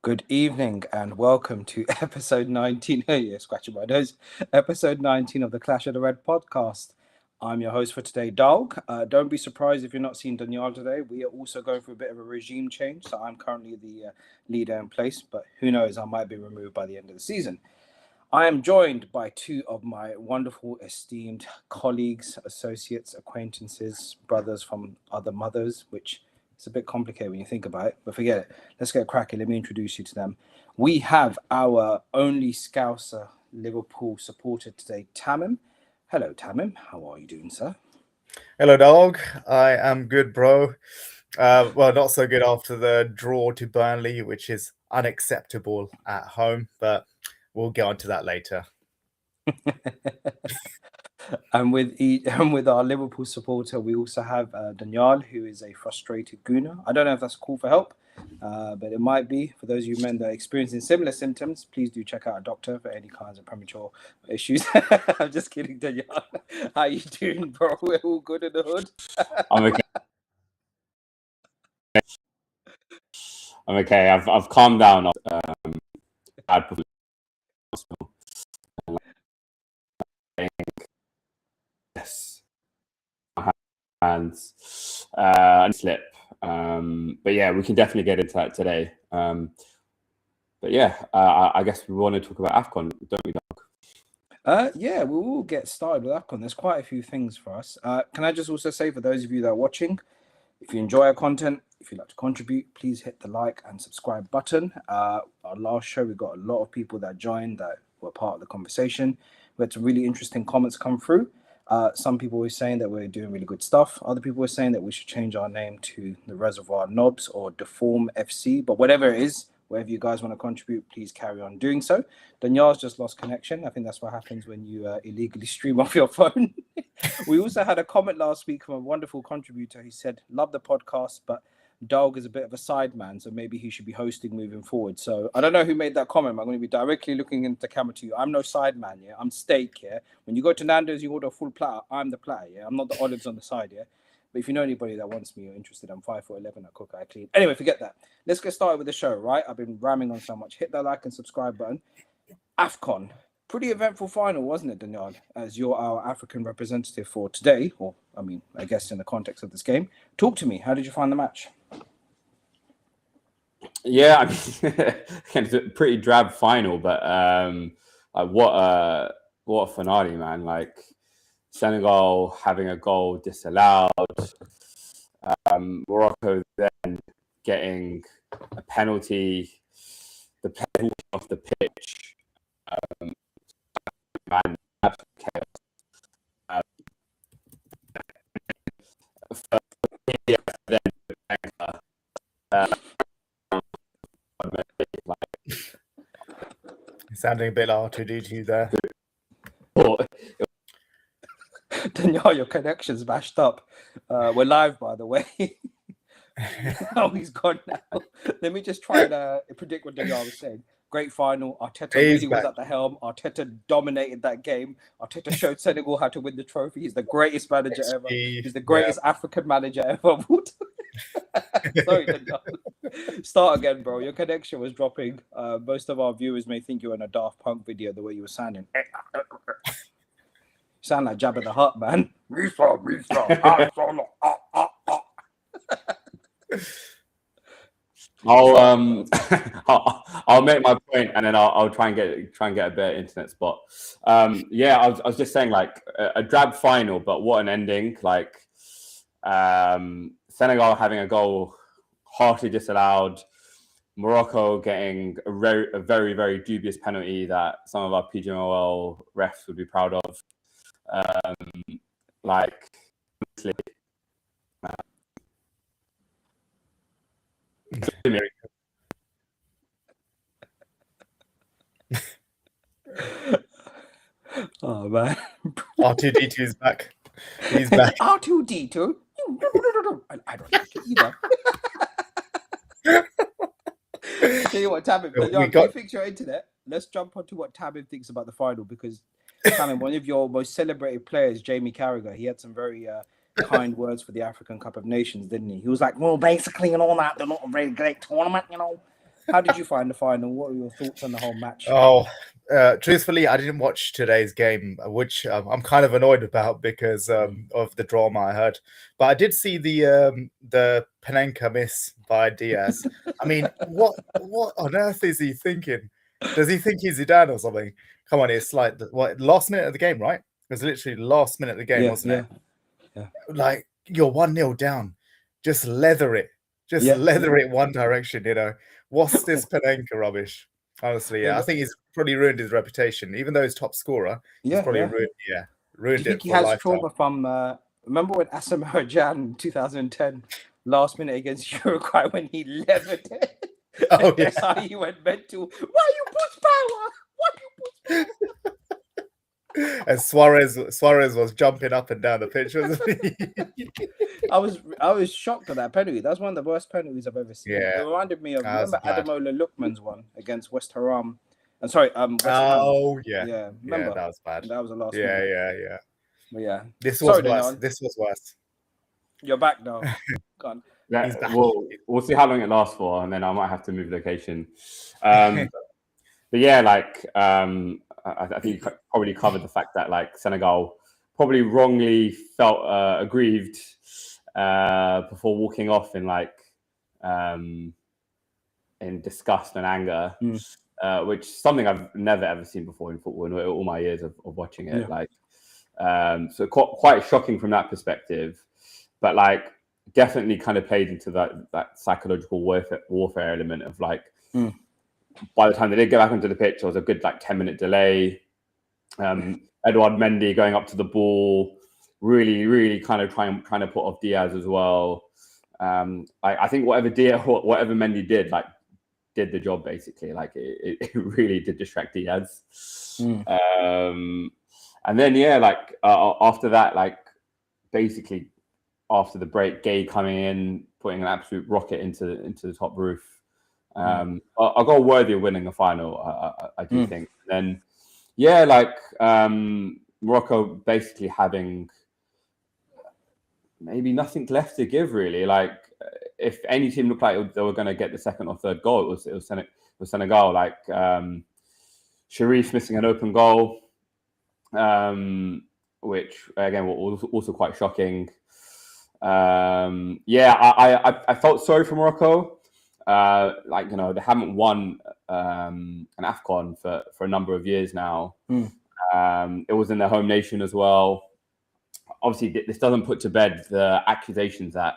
Good evening and welcome to episode 19. Oh, yeah, scratching my nose. Episode 19 of the Clash of the Red podcast. I'm your host for today, Dog. Don't be surprised if you're not seeing Daniel today. We are also going through a bit of a regime change. So I'm currently the leader in place, but who knows, I might be removed by the end of the season. I am joined by two of my wonderful, esteemed colleagues, associates, acquaintances, brothers from other mothers, which is a bit complicated when you think about it, but forget it. Let's get cracking. Let me introduce you to them. We have our only Scouser Liverpool supporter today, Tamim. Hello, Tamim. How are you doing, sir? Hello, Dog. I am good, bro. Well, not so good after the draw to Burnley, which is unacceptable at home, but we'll get onto that later. And with our Liverpool supporter, we also have Daniel, who is a frustrated gooner. I don't know if that's a call for help, but it might be. For those of you men that are experiencing similar symptoms, please do check out a doctor for any kinds of premature issues. I'm just kidding, Daniel. How you doing, bro? We're all good in the hood. I'm okay. I'm okay. I've calmed down. Bad performance. Yes, my hands and slip. But yeah, we can definitely get into that today. But yeah, I guess we want to talk about AFCON, don't we, Doug? Yeah, we will get started with AFCON. There's quite a few things for us. Can I just also say, for those of you that are watching, if you enjoy our content, if you'd like to contribute, please hit the like and subscribe button. Our last show, we got a lot of people that joined that were part of the conversation. We had some really interesting comments come through. Some people were saying that we're doing really good stuff. Other people were saying that we should change our name to the Reservoir Knobs or Deform FC. But whatever it is, wherever you guys want to contribute, please carry on doing so. Daniel's just lost connection. I think that's what happens when you illegally stream off your phone. We also had a comment last week from a wonderful contributor. He said, love the podcast, but Dog is a bit of a sideman, so maybe he should be hosting moving forward. So I don't know who made that comment. I'm going to be directly looking into the camera to you. I'm no sideman, yeah? I'm steak, yeah? When you go to Nando's, you order a full platter. I'm the platter, yeah? I'm not the olives on the side, yeah? But if you know anybody that wants me or interested, I'm 5'11", I cook, I clean. Anyway, forget that. Let's get started with the show, right? I've been ramming on so much. Hit that like and subscribe button. AFCON. Pretty eventful final, wasn't it, Daniel? As you're our African representative for today, or I mean, I guess in the context of this game. Talk to me. How did you find the match? Yeah, I mean, it's a pretty drab final, but like what a finale, man! Like Senegal having a goal disallowed, Morocco then getting a penalty, the player off the pitch, man, absolute chaos. Sounding a bit like R2D2 there. Daniel, your connection's mashed up. We're live, by the way. Oh, he's gone now. Let me just try to predict what Daniel was saying. Great final. Arteta really was at the helm. Arteta dominated that game. Arteta showed Senegal how to win the trophy. He's the greatest manager ever. He's the greatest African manager ever. Sorry, Daniel. Start again, bro. Your connection was dropping. Most of our viewers may think you're in a Daft Punk video the way you were sounding. You sound like Jabba the Hutt, man. I'll make my point and then I'll try and get a better internet spot. Yeah, I was just saying, like, a drab final, but what an ending! Like, Senegal having a goal harshly disallowed, Morocco getting a very, very dubious penalty that some of our PGMOL refs would be proud of. Like, honestly, oh man, R2D2 is back. He's back. R2D2. I don't like it either. Tell you what, Tamim, you fix your internet. Let's jump onto what Tamim thinks about the final, because Tamim, one of your most celebrated players, Jamie Carragher, he had some very kind words for the African Cup of Nations, didn't he? He was like, well, basically, and all that, they're not a very great tournament, you know. How did you find the final? What were your thoughts on the whole match? Oh, truthfully, I didn't watch today's game, which I'm kind of annoyed about because of the drama I heard. But I did see the Panenka miss by Diaz. I mean, what on earth is he thinking? Does he think he's Zidane or something? Come on, it's like last minute of the game, right? It was literally last minute of the game, wasn't it? Yeah. Like you're 1-0 down, just leather it, leather it one direction. You know, what's this Panenka rubbish? Honestly, yeah, I think he's probably ruined his reputation. Even though he's top scorer, he's probably ruined Do you think it he for has lifetime. trauma from? Remember when Asamoah Gyan in 2010, last minute against Uruguay when he levered it? Oh yeah, That's how he went mental. Why you push power? Why you push power? And Suarez was jumping up and down the pitch, wasn't he? I was shocked at that penalty. That's one of the worst penalties I've ever seen. Yeah. It reminded me of That was remember bad. Ademola Lookman's one against West Ham. West Ham. Oh yeah, Yeah, remember? that was bad. That was the last one. Yeah. But yeah. This was Sorry, worse. Dinan. This was worse. You're back now. Gone. Yeah, He's back. we'll see how long it lasts for, and then I might have to move location. But yeah, like I think you probably covered the fact that like Senegal probably wrongly felt aggrieved before walking off in in disgust and anger, which is something I've never ever seen before in football in all my years of watching it. So quite shocking from that perspective, but like definitely kind of played into that psychological warfare element of like. By the time they did go back onto the pitch, there was a good 10-minute delay. Edouard Mendy going up to the ball, really kind of trying to put off Diaz as well. I think whatever Mendy did, did the job basically. Like it really did distract Diaz. And then after that, basically after the break, Gay coming in, putting an absolute rocket into the top roof. I got worthy of winning the final. I do think. And then, Morocco basically having maybe nothing left to give really. Like, if any team looked like they were going to get the second or third goal, it was Senegal. Like, Sharif missing an open goal, which again was also quite shocking. I felt sorry for Morocco. They haven't won an AFCON for a number of years now. It was in their home nation as well. Obviously, this doesn't put to bed the accusations that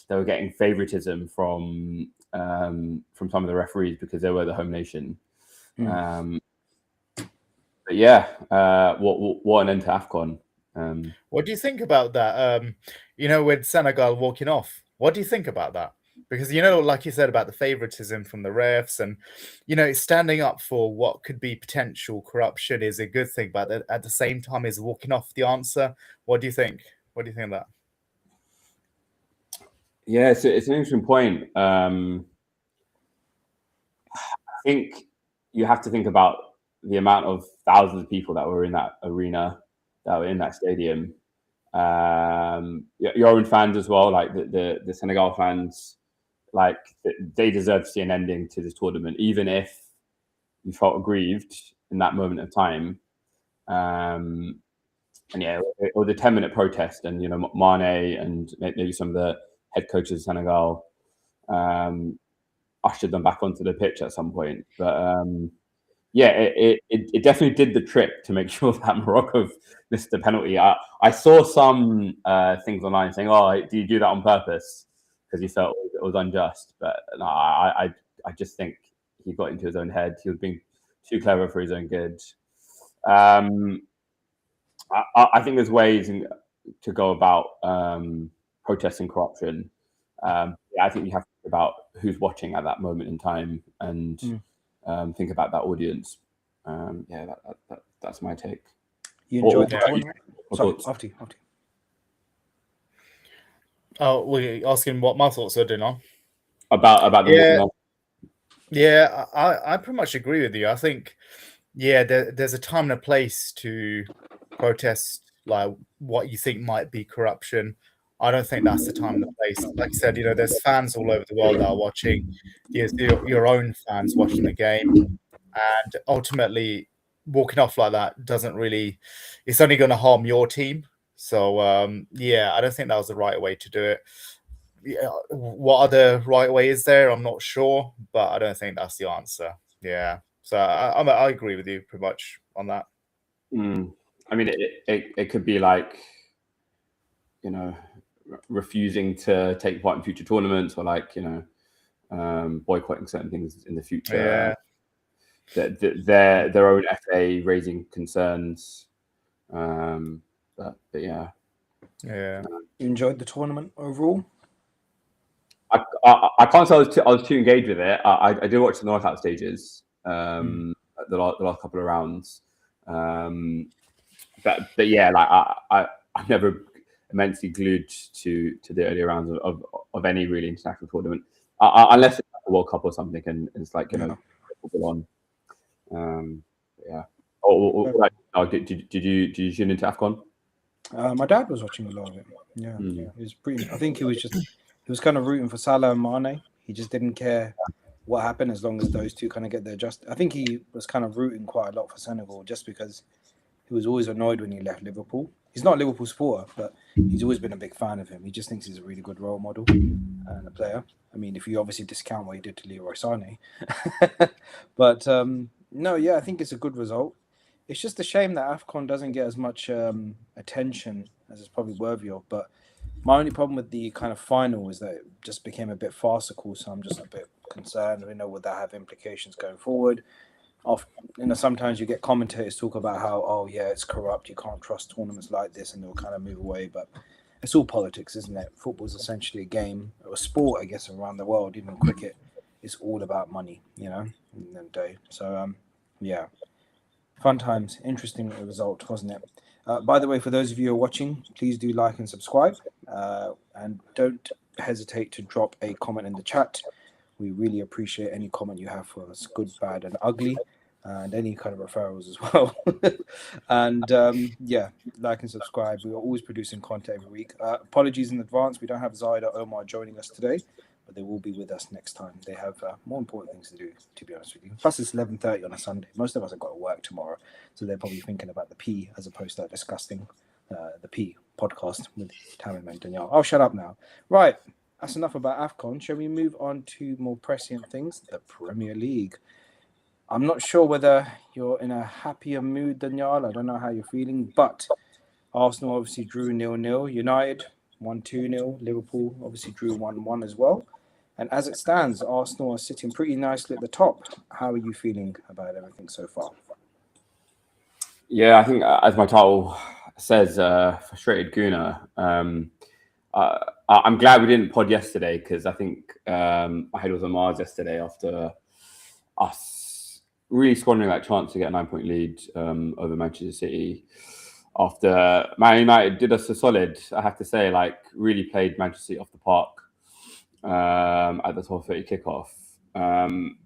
they were getting favoritism from some of the referees because they were the home nation. What an end to AFCON. What do you think about that? With Senegal walking off, what do you think about that? Because, like you said about the favoritism from the refs and, standing up for what could be potential corruption is a good thing. But at the same time, is walking off the answer. What do you think? What do you think of that? Yeah, it's an interesting point. I think you have to think about the amount of thousands of people that were in that arena, that were in that stadium. Your own fans as well, like the Senegal fans. Like they deserve to see an ending to this tournament, even if you felt aggrieved in that moment of time. It was a 10-minute protest, and Mane and maybe some of the head coaches of Senegal ushered them back onto the pitch at some point. But it definitely did the trick to make sure that Morocco missed the penalty. I saw some things online saying, "Oh, do you do that on purpose?" Because he felt it was unjust. But no, I just think he got into his own head. He was being too clever for his own good. I think there's ways to go about protesting corruption. I think you have to think about who's watching at that moment in time and think about that audience. That's my take. You enjoyed the tournament? Sorry, after you. Oh, were you asking what my thoughts are, Dinan? About the I pretty much agree with you. I think, there's a time and a place to protest like what you think might be corruption. I don't think that's the time and the place. Like I said, there's fans all over the world that are watching. There's your own fans watching the game, and ultimately walking off like that doesn't really. It's only going to harm your team. So I don't think that was the right way to do it. Yeah, what other right way is there? I'm not sure, but I don't think that's the answer. Yeah, so I agree with you pretty much on that. I mean, it could be like, refusing to take part in future tournaments, or like, boycotting certain things in the future. Yeah. Their own FA raising concerns. But yeah. Yeah. You enjoyed the tournament overall? I can't say I was too engaged with it. I did watch the knockout stages, the last couple of rounds. But yeah, like I'm never immensely glued to the earlier rounds of any really international tournament, unless it's like a World Cup or something, and it's like football on. Yeah. Did you tune into AFCON? My dad was watching a lot of it. Yeah, it was pretty. I think he was kind of rooting for Salah and Mane. He just didn't care what happened as long as those two kind of get their just. I think he was kind of rooting quite a lot for Senegal just because he was always annoyed when he left Liverpool. He's not a Liverpool supporter, but he's always been a big fan of him. He just thinks he's a really good role model and a player. I mean, if you obviously discount what he did to Leroy Sané. But no, yeah, I think it's a good result. It's just a shame that AFCON doesn't get as much attention as it's probably worthy of. But my only problem with the kind of final is that it just became a bit farcical. So I'm just a bit concerned. Would that have implications going forward? Sometimes you get commentators talk about how, oh yeah, it's corrupt. You can't trust tournaments like this, and they'll kind of move away. But it's all politics, isn't it? Football's essentially a game or a sport, I guess, around the world. Even cricket is all about money, at the end of the day. So yeah. Fun times. Interesting result, wasn't it? By the way, for those of you who are watching, please do like and subscribe. And don't hesitate to drop a comment in the chat. We really appreciate any comment you have for us, good, bad, and ugly, and any kind of referrals as well. And like and subscribe. We are always producing content every week. Apologies in advance. We don't have Zaid or Omar joining us today, but they will be with us next time. They have more important things to do, to be honest with you. Plus, it's 11:30 on a Sunday. Most of us have got to work tomorrow, so they're probably thinking about the P as opposed to discussing the P podcast with Tamim and Danielle. I'll shut up now. Right, that's enough about AFCON. Shall we move on to more prescient things? The Premier League. I'm not sure whether you're in a happier mood than Danielle. I don't know how you're feeling, but Arsenal obviously drew 0-0. United won 2-0. Liverpool obviously drew 1-1 as well. And as it stands, Arsenal are sitting pretty nicely at the top. How are you feeling about everything so far? Yeah, I think as my title says, frustrated Gooner. I'm glad we didn't pod yesterday because I think my head was on Mars yesterday after us really squandering that chance to get a 9-point lead over Manchester City. After Man United did us a solid, I have to say, like really played Manchester City off the park at the 12:30 kickoff. And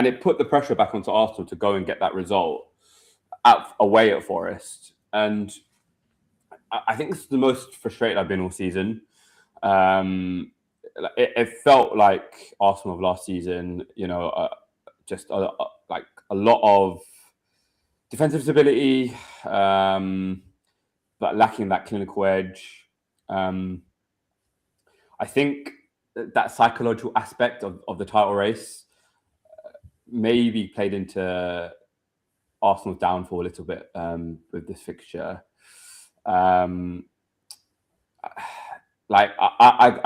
it put the pressure back onto Arsenal to go and get that result away at Forest. And I think this is the most frustrated I've been all season. It felt like Arsenal of last season, just like a lot of defensive stability, but lacking that clinical edge. I think that psychological aspect of the title race maybe played into Arsenal's downfall a little bit with this fixture. I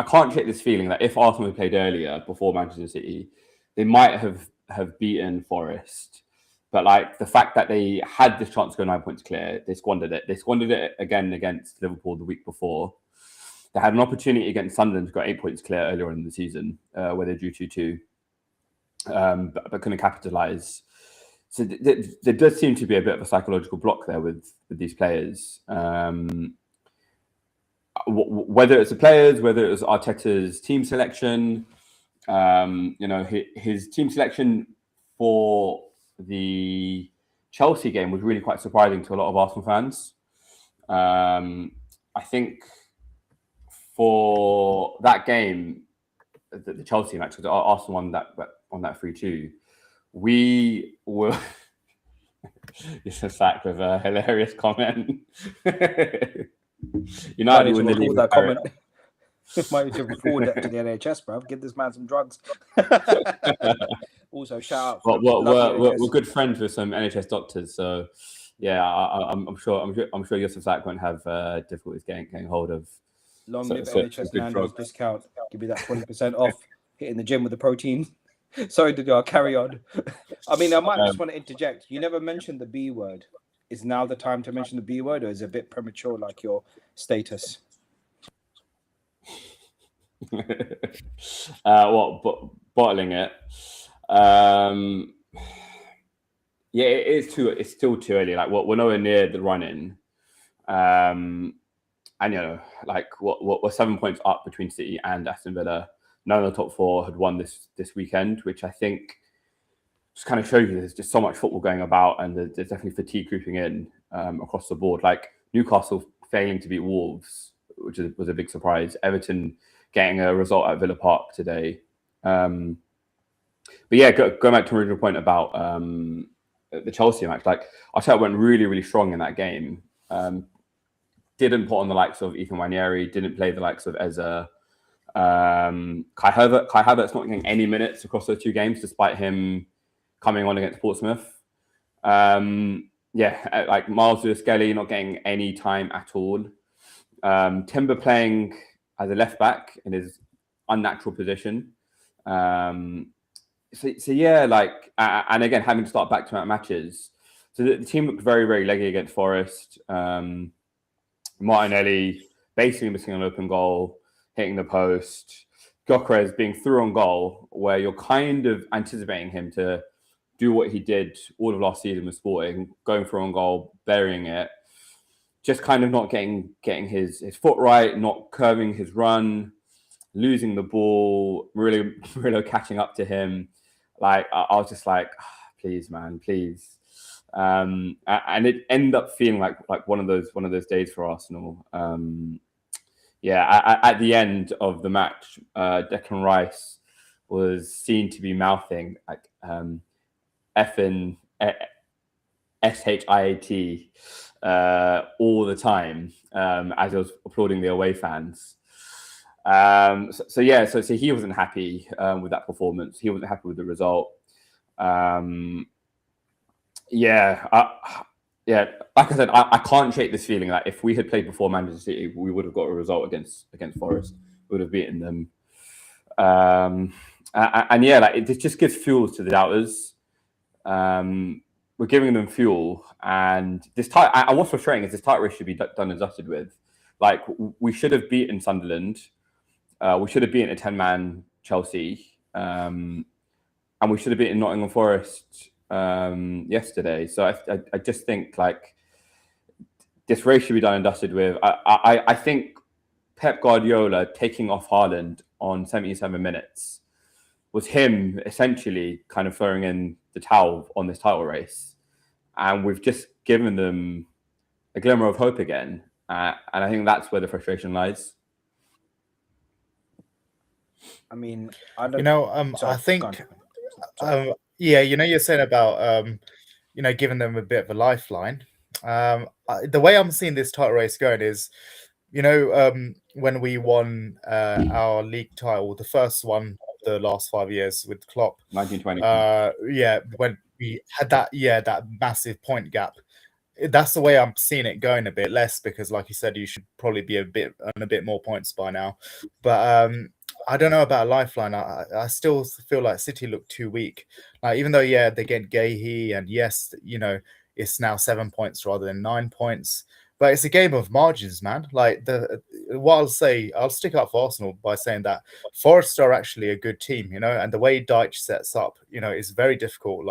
can't shake this feeling that if Arsenal had played earlier before Manchester City, they might have beaten Forest. But like the fact that they had this chance to go 9 points clear, they squandered it. They squandered it again against Liverpool the week before. They had an opportunity against Sunderland to go 8 points clear earlier in the season, where they drew 2-2, but couldn't capitalise. So there does seem to be a bit of a psychological block there with these players. Whether it's the players, whether it was Arteta's team selection, his team selection for the Chelsea game was really quite surprising to a lot of Arsenal fans. I think for that game, the Chelsea match, because Arsenal won that 3-2. We were. It's a sack with a hilarious comment. United win the league. That comment. Might need to forward that to the NHS, bro. Give this man some drugs. Also, shout out. We're good friends with some NHS doctors, so yeah, I'm sure Yusuf Zak won't have difficulties getting hold of. Long live NHS Nando's discount. Give you that 20% off. Hitting the gym with the protein. Sorry to do. Carry on. I mean, I might just want to interject. You never mentioned the B word. Is now the time to mention the B word, or is it a bit premature, like your status? Bottling it. Yeah, it's still too early. Like, we're nowhere near the run-in. And like we're 7 points up between City and Aston Villa. None of the top four had won this weekend, which I think just kind of shows you there's just so much football going about, and there's definitely fatigue creeping in across the board. Like Newcastle failing to beat Wolves, which was a big surprise. Everton getting a result at Villa Park today. But yeah, going back to the original point about the Chelsea match, like Arteta went really, really strong in that game. Didn't put on the likes of Ethan Wanieri, didn't play the likes of Eze. Kai Havertz not getting any minutes across those two games, despite him coming on against Portsmouth. Like Miles Lewis-Skelly not getting any time at all. Timber playing as a left back in his unnatural position. So yeah, like, and again, having to start back-to-back matches. So the team looked very, very leggy against Forest. Martinelli basically missing an open goal, hitting the post. Gyökeres being through on goal, where you're kind of anticipating him to do what he did all of last season with Sporting, going through on goal, burying it, just kind of not getting his foot right, not curving his run, losing the ball, Murillo catching up to him. Like, I was just like, please, man, please. And it ended up feeling like one of those days for Arsenal. At the end of the match, Declan Rice was seen to be mouthing like effing SHIAT all the time as he was applauding the away fans. So he wasn't happy with that performance. He wasn't happy with the result. Like I said, I can't shake this feeling that if we had played before Manchester City, we would have got a result against Forest. We would have beaten them. It just gives fuel to the doubters. We're giving them fuel, and this title. And what's frustrating is this title race should be done and dusted with. Like, we should have beaten Sunderland. We should have beaten a 10-man Chelsea, and we should have beaten Nottingham Forest yesterday. So I just think like this race should be done and dusted with. I think Pep Guardiola taking off Haaland on 77 minutes was him essentially kind of throwing in the towel on this title race, and we've just given them a glimmer of hope again, and I think that's where the frustration lies. I mean, I don't. I think. You're saying about giving them a bit of a lifeline. The way I'm seeing this title race going is, when we won our league title, the first one the last 5 years with Klopp, 1920. When we had that massive point gap. That's the way I'm seeing it going a bit less, because like you said, you should probably be a bit more points by now. But I don't know about a lifeline. I still feel like City look too weak. Even though, they get Gahey, and yes, it's now 7 points rather than 9 points. But it's a game of margins, man. I'll stick up for Arsenal by saying that Forest are actually a good team, and the way Dyche sets up, is very difficult.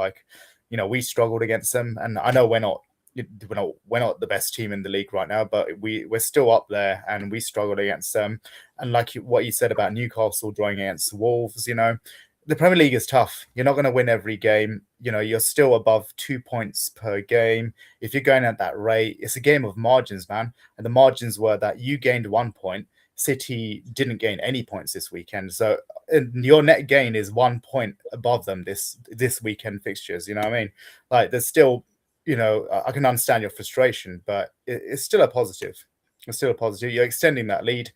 We struggled against them, and I know we're not the best team in the league right now, but we're still up there, and we struggled against them. And like what you said about Newcastle drawing against Wolves, the Premier League is tough. You're not going to win every game. You're still above 2 points per game. If you're going at that rate, it's a game of margins, man. And the margins were that you gained 1 point, City didn't gain any points this weekend. So your net gain is 1 point above them this weekend fixtures. You know what I mean? Like there's still, I can understand your frustration, but it's still a positive. It's still a positive. You're extending that lead.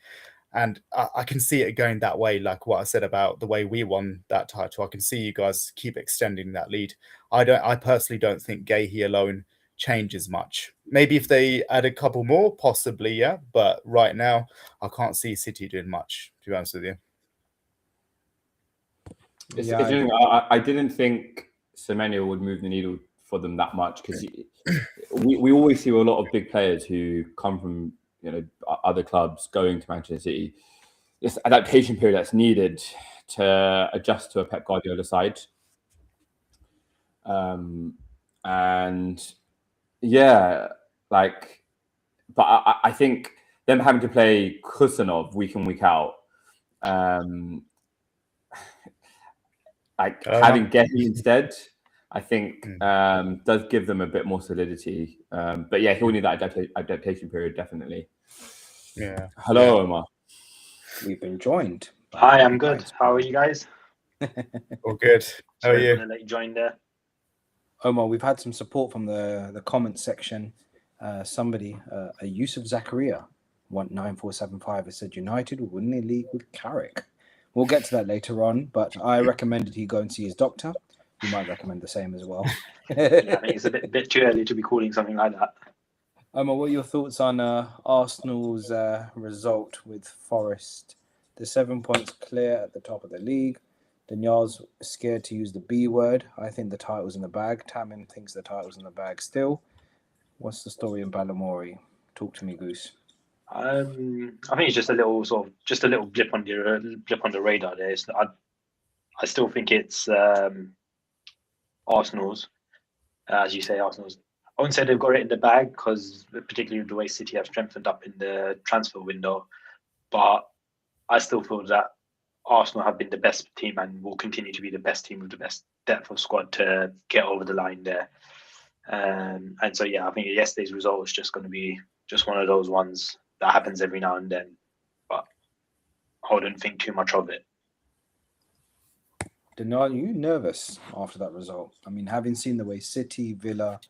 And I can see it going that way, like what I said about the way we won that title. I can see you guys keep extending that lead. I personally don't think Gahey alone changes much. Maybe if they add a couple more, possibly, yeah. But right now, I can't see City doing much, to be honest with you. I didn't think Semenyo would move the needle for them that much, because we always see a lot of big players who come from other clubs going to Manchester City. This adaptation period that's needed to adjust to a Pep Guardiola side. And yeah, but I think them having to play Kusanov week in, week out, having Gahey instead, I think does give them a bit more solidity. But yeah, he'll need that adaptation period, definitely. Yeah. Hello, Omar. We've been joined. Hi, I'm good. How are you guys? All good. How are you? I'm gonna let you join there. Omar, we've had some support from the comment section. Somebody, a Yusuf Zakaria, 19475, has said United will win the league with Carrick. We'll get to that later on, but I recommended he go and see his doctor. You might recommend the same as well. Yeah, I think it's a bit too early to be calling something like that. Omar, what are your thoughts on Arsenal's result with Forest? The 7 points clear at the top of the league. Daniel's scared to use the B word. I think the title's in the bag. Tamin thinks the title's in the bag still. What's the story in Balamory? Talk to me, Goose. I think it's just a little blip on the radar there. I still think it's Arsenal's, as you say, Arsenal's. I wouldn't say they've got it in the bag, because particularly the way City have strengthened up in the transfer window, but I still feel that Arsenal have been the best team and will continue to be the best team with the best depth of squad to get over the line there. And so, yeah, I think yesterday's result is just going to be just one of those ones that happens every now and then, but I wouldn't think too much of it. Daniel, are you nervous after that result? I mean, having seen the way City, Villa,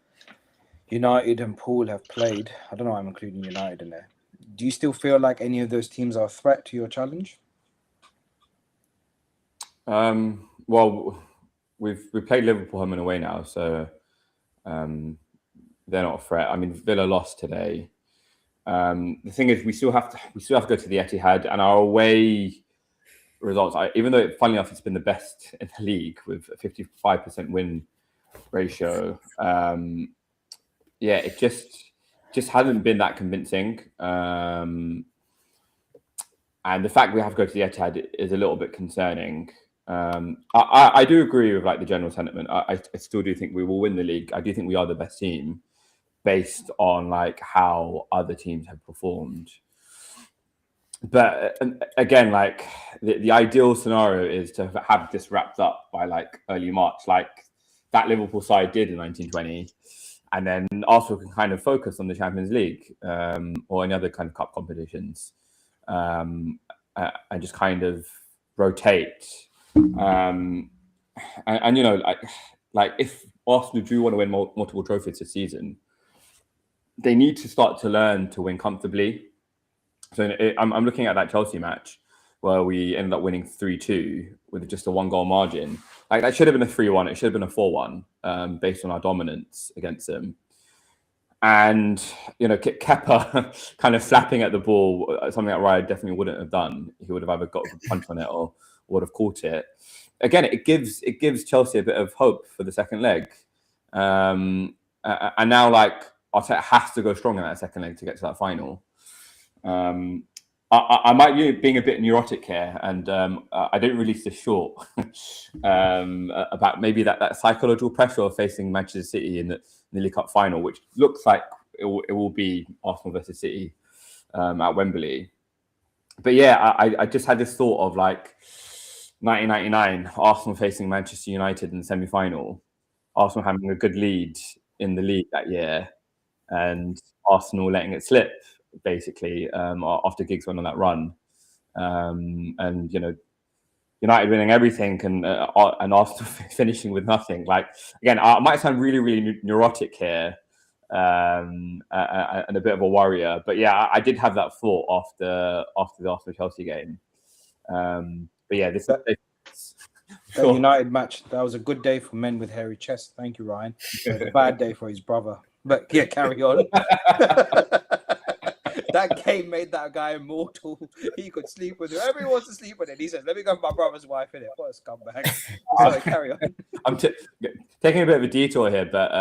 United and Poole have played, I don't know why I'm including United in there. Do you still feel like any of those teams are a threat to your challenge? Well, we've played Liverpool home and away now, so they're not a threat. I mean, Villa lost today. The thing is, we still have to go to the Etihad, and our away results, even though funnily enough it's been the best in the league with a 55% win ratio. Yeah, it just hasn't been that convincing. And the fact we have to go to the Etihad is a little bit concerning. I do agree with the general sentiment. I still do think we will win the league. I do think we are the best team based on how other teams have performed. But again, the ideal scenario is to have this wrapped up by early March, like that Liverpool side did in 1920. And then Arsenal can kind of focus on the Champions League or any other kind of cup competitions and just kind of rotate. And if Arsenal do want to win multiple trophies this season, they need to start to learn to win comfortably. So I'm looking at that Chelsea match where we ended up winning 3-2 with just a 1-goal margin. That should have been a 3-1. It should have been a 4-1 based on our dominance against them. And, Kepa kind of flapping at the ball, something that Raya definitely wouldn't have done. He would have either got a punch on it or would have caught it. Again, it gives Chelsea a bit of hope for the second leg. And now, Arteta has to go strong in that second leg to get to that final. I might be being a bit neurotic here, and I didn't release this short about maybe that psychological pressure of facing Manchester City in the League Cup final, which looks like it will be Arsenal versus City at Wembley. But yeah, I just had this thought of 1999, Arsenal facing Manchester United in the semi-final, Arsenal having a good lead in the league that year, and Arsenal letting it slip, basically, after Giggs went on that run. And United winning everything and Arsenal finishing with nothing. Like, again, I might sound really, really neurotic here, and a bit of a worrier, but yeah, I did have that thought after the Arsenal Chelsea game. But yeah, that United match, that was a good day for men with hairy chests. Thank you, Ryan. It was a bad day for his brother. But yeah, carry on. That game made that guy immortal. He could sleep with whoever he wants to sleep with. It. He says, "Let me go with my brother's wife in it." What a scumbag! Sorry, carry on. I'm taking a bit of a detour here, but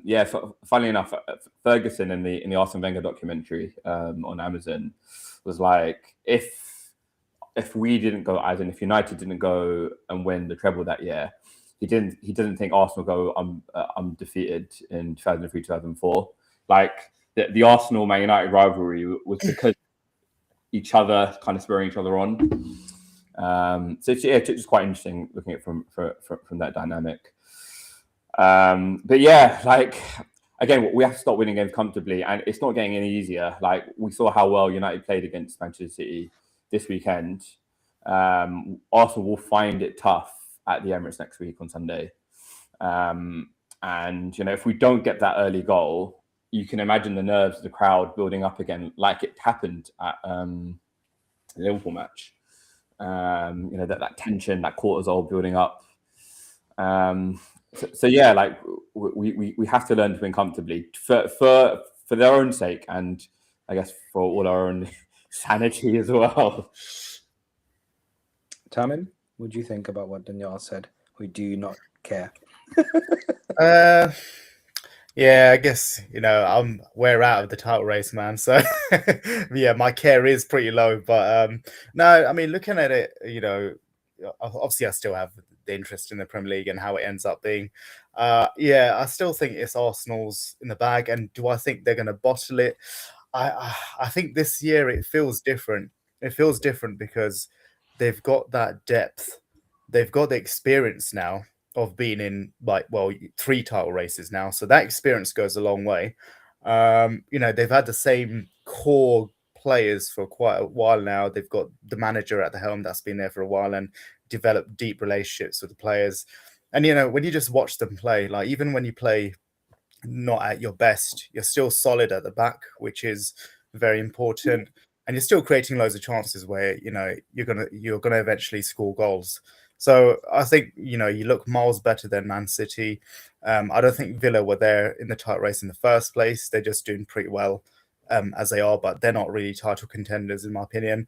yeah. Funnily enough, Ferguson in the Arsene Wenger documentary on Amazon was like, if we didn't go, as in if United didn't go and win the treble that year, he didn't think Arsenal go undefeated in 2003-2004. Like, the Arsenal Man United rivalry was because each other kind of spurring each other on. So it's just quite interesting looking at it from that dynamic. But yeah, like, again, we have to start winning games comfortably, and it's not getting any easier. Like, we saw how well United played against Manchester City this weekend. Arsenal will find it tough at the Emirates next week on Sunday. And if we don't get that early goal, you can imagine the nerves of the crowd building up again, like it happened at the Liverpool match. That tension, that cortisol building up. So yeah, like we have to learn to win comfortably for their own sake, and I guess for all our own sanity as well. Tamim, what do you think about what Daniel said? We do not care. Yeah, I guess, we're out of the title race, man. So yeah, my care is pretty low. But no, I mean, looking at it, obviously I still have the interest in the Premier League and how it ends up being. Yeah, I still think it's Arsenal's in the bag. And do I think they're going to bottle it? I think this year it feels different. It feels different because they've got that depth. They've got the experience now of being in 3 title races now. So that experience goes a long way. They've had the same core players for quite a while now. They've got the manager at the helm that's been there for a while and developed deep relationships with the players. And, when you just watch them play, like, even when you play not at your best, you're still solid at the back, which is very important. And you're still creating loads of chances where, you're gonna eventually score goals. So I think, you look miles better than Man City. I don't think Villa were there in the title race in the first place. They're just doing pretty well as they are, but they're not really title contenders, in my opinion.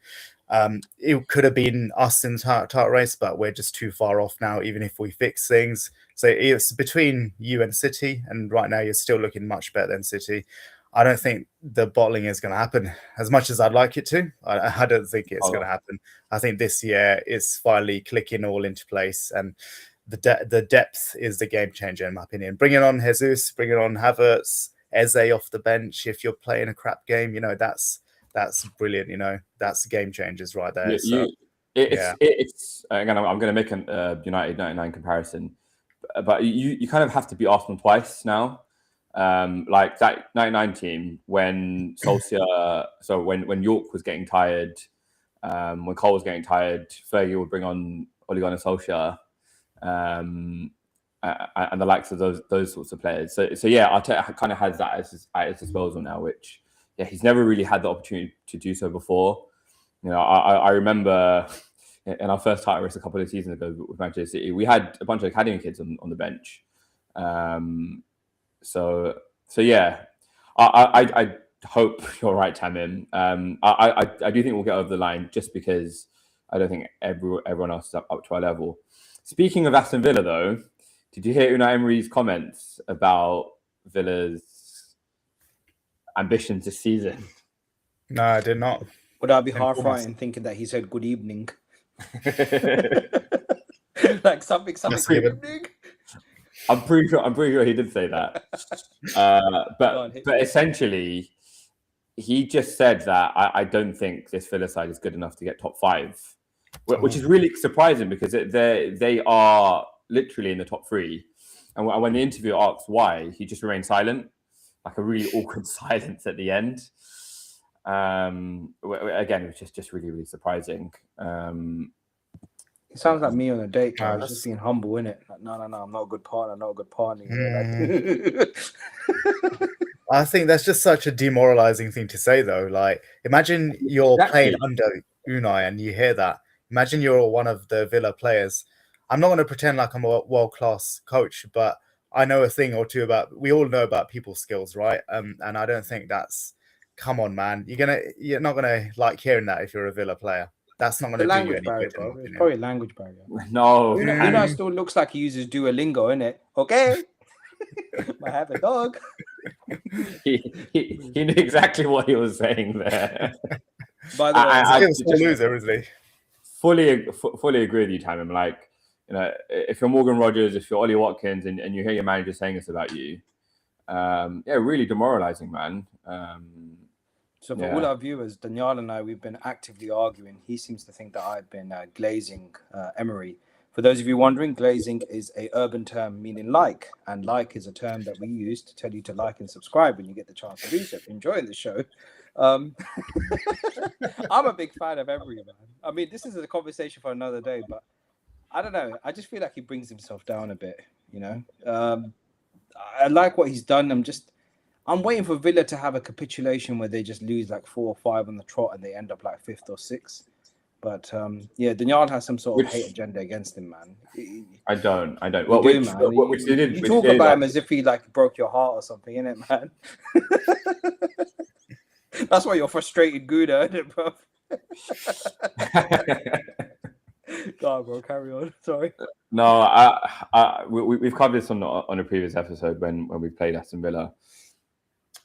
It could have been us in the title race, but we're just too far off now, even if we fix things. So it's between you and City, and right now you're still looking much better than City. I don't think the bottling is going to happen as much as I'd like it to. I don't think it's going to happen. I think this year is finally clicking all into place, and the depth is the game changer, in my opinion. Bringing on Jesus, bringing on Havertz, Eze off the bench. If you're playing a crap game, that's brilliant. That's game changers right there. It's again, I'm going to make a United 99 comparison, but you kind of have to beat Arsenal twice now. Like that 99 team when Solskjaer, so when York was getting tired, when Cole was getting tired, Fergie would bring on Ole Gunnar Solskjaer, and the likes of those sorts of players. So yeah, Arteta kind of has that at his disposal now, which he's never really had the opportunity to do so before. I remember in our first title race a couple of seasons ago with Manchester City, we had a bunch of academy kids on the bench. So yeah, I hope you're right, Tamim. I do think we'll get over the line just because I don't think everyone else is up to our level. Speaking of Aston Villa, though, did you hear Unai Emery's comments about Villa's ambitions this season? No, I did not. Would I be half-right in thinking that he said good evening? Like something good evening? I'm pretty sure he did say that. But essentially, he just said that I don't think this Villa side is good enough to get top 5, which is really surprising because they are literally in the top 3. And when the interviewer asks why, he just remained silent, like a really awkward silence at the end. Again, it was just really, really surprising. It sounds like me on a date. Nah, It's just being humble, innit? Like, no, I'm not a good partner. Not a good partner. I think that's just such a demoralizing thing to say, though. Like, imagine you're playing under Unai and you hear that. Imagine you're one of the Villa players. I'm not going to pretend like I'm a world-class coach, but I know a thing or two about. We all know about people skills, right? And I don't think that's. Come on, man. You're not gonna like hearing that if you're a Villa player. That's not The gonna do you language any barrier, good. in my bro. It's opinion. probably a language barrier. No, Unai still looks like he uses Duolingo, innit? Okay. Might have a dog. he knew exactly what he was saying there. By the way, He's still a loser, isn't he? Fully agree with you, Tamim. Like, you know, if you're Morgan Rogers, if you're Ollie Watkins, and you hear your manager saying this about you, really demoralizing, man. So for all our viewers, Daniel and I, we've been actively arguing. He seems to think that I've been glazing Emery. For those of you wondering, glazing is a urban term meaning like, and like is a term that we use to tell you to like and subscribe when you get the chance to do so. If you're enjoying the show, I'm a big fan of Emery, man. I mean, this is a conversation for another day, but I don't know. I just feel like he brings himself down a bit, you know. I like what he's done. I'm waiting for Villa to have a capitulation where they just lose like 4 or 5 on the trot and they end up like 5th or 6th. But Daniel has some sort of hate agenda against him, man. I don't. Well, you talk about him as if he like broke your heart or something, innit, man? That's why you're frustrated, Gouda, isn't it, bro? God, bro, carry on. Sorry. No, we've covered this on a previous episode when we played Aston Villa.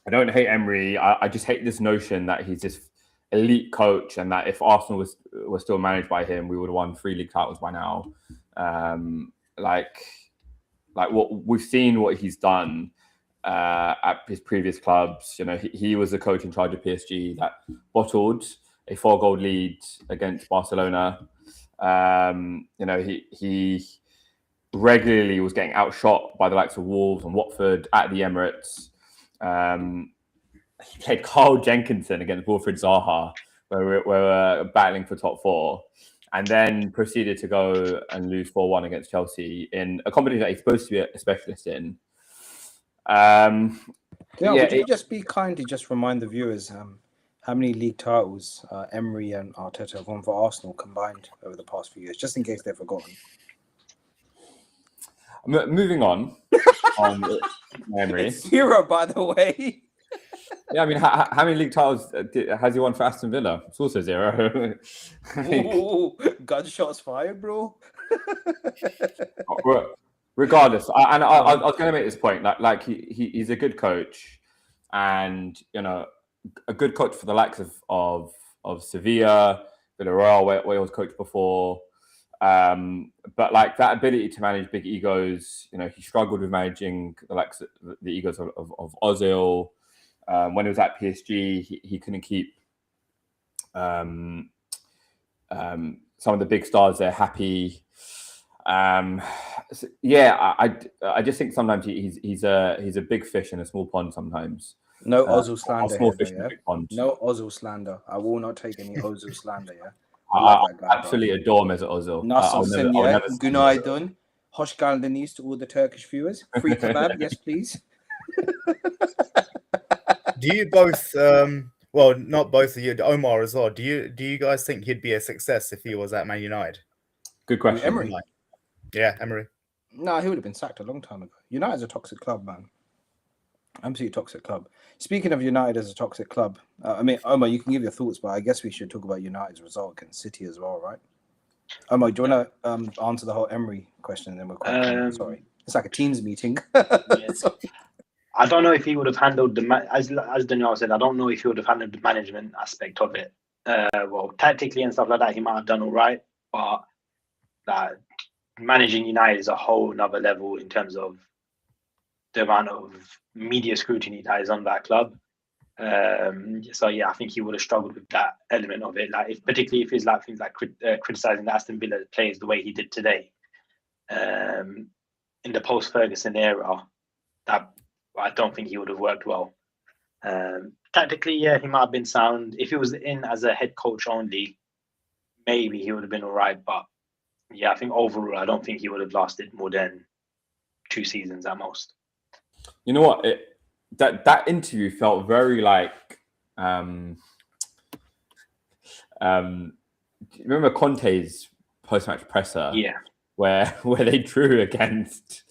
I don't hate Emery. I just hate this notion that he's this elite coach and that if Arsenal was still managed by him, we would have won 3 league titles by now. Like what we've seen, what he's done at his previous clubs. You know, he was the coach in charge of PSG that bottled a 4-goal lead against Barcelona. You know, he regularly was getting outshot by the likes of Wolves and Watford at the Emirates. He played Carl Jenkinson against Wilfried Zaha, where we're battling for top 4, and then proceeded to go and lose 4-1 against Chelsea in a competition that he's supposed to be a specialist in. Would you just be kind to just remind the viewers how many league titles Emery and Arteta have won for Arsenal combined over the past few years, just in case they've forgotten? Moving on Emery. 0, by the way. Yeah, I mean, how many league titles has he won for Aston Villa? It's also 0. Ooh, gunshots fired, bro. Regardless, I was going to make this point. Like he's a good coach, and you know, a good coach for the likes of Sevilla, Villarreal, where he was coached before. But like that ability to manage big egos, you know, he struggled with managing the likes of the egos of Ozil. When he was at PSG, he couldn't keep some of the big stars there happy. I just think sometimes he's a big fish in a small pond. Sometimes no Ozil slander. Small fish in a big pond. No Ozil slander. I will not take any Ozil slander. Yeah, I absolutely adore Mesut Ozil. Nasılsın ya? Günaydın. Hoş geldiniz to all the Turkish viewers. Free kebab, yes please. Do you both? Well, not both of you. Omar as well. Do you guys think he'd be a success if he was at Man United? Good question. Emery. Yeah, Emery. No, he would have been sacked a long time ago. United's a toxic club, man. Absolutely toxic club. Speaking of United as a toxic club, I mean, Omar, you can give your thoughts, but I guess we should talk about United's result against City as well, right? Omar, do you want to answer the whole Emery question, and then we'll sorry, it's like a Teams meeting. I don't know if he would have handled as Daniel said. I don't know if he would have handled the management aspect of it. Well, tactically and stuff like that, he might have done all right, but managing United is a whole nother level in terms of the amount of media scrutiny that is on that club. So yeah, I think he would have struggled with that element of it. Like, particularly if it's like things like criticizing the Aston Villa players the way he did today, in the post-Ferguson era, that I don't think he would have worked well. tactically, yeah, he might have been sound. If he was in as a head coach only, maybe he would have been all right. But yeah, I think overall, I don't think he would have lasted more than 2 seasons at most. You know what? That interview felt very like remember Conte's post-match presser? Yeah. Where they drew against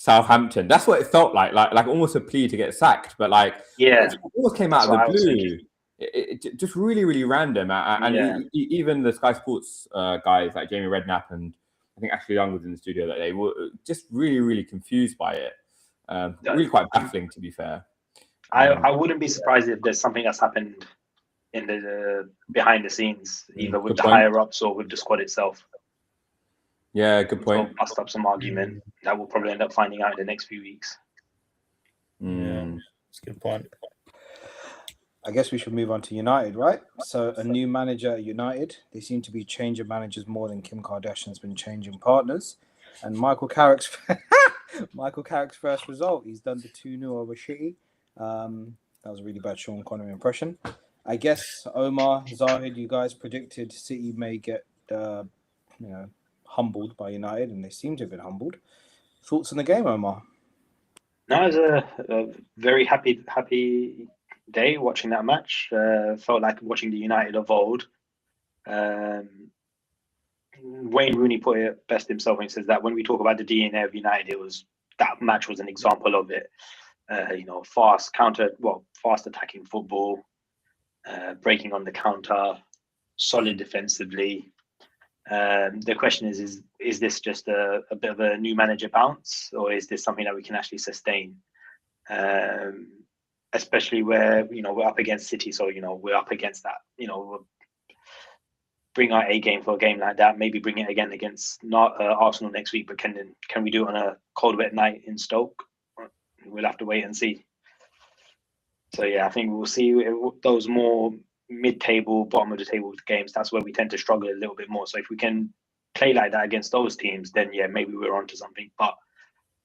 Southampton. That's what it felt like almost a plea to get sacked, but like Yeah, it almost came out of the blue. It just really, really random. And even the Sky Sports guys like Jamie Redknapp and I think Ashley Young was in the studio that they were just really, really confused by it. Really quite baffling, to be fair. I wouldn't be surprised if there's something that's happened in the behind the scenes, either with the higher ups or with the squad itself. Yeah, good point. So bust up some argument that we'll probably end up finding out in the next few weeks. Yeah, that's a good point. I guess we should move on to United, right? So a new manager at United. They seem to be changing managers more than Kim Kardashian's been changing partners. And Michael Carrick's first result, he's done the 2-0 over City. That was a really bad Sean Connery impression. I guess Omar, Zahid, you guys predicted City may get humbled by United, and they seem to have been humbled. Thoughts on the game, Omar? No, it was a very happy day watching that match. Felt like watching the United of old. Wayne Rooney put it best himself when he says that when we talk about the DNA of United, that match was an example of it. Fast attacking football, breaking on the counter, solid defensively. The question is this just a bit of a new manager bounce, or is this something that we can actually sustain? Especially where we're up against City, so we're up against that. We'll bring our A game for a game like that. Maybe bring it again against Arsenal next week, but can we do it on a cold, wet night in Stoke? We'll have to wait and see. So yeah, I think we'll see those more mid-table, bottom of the table games. That's where we tend to struggle a little bit more. So if we can play like that against those teams, then yeah, maybe we're onto something. But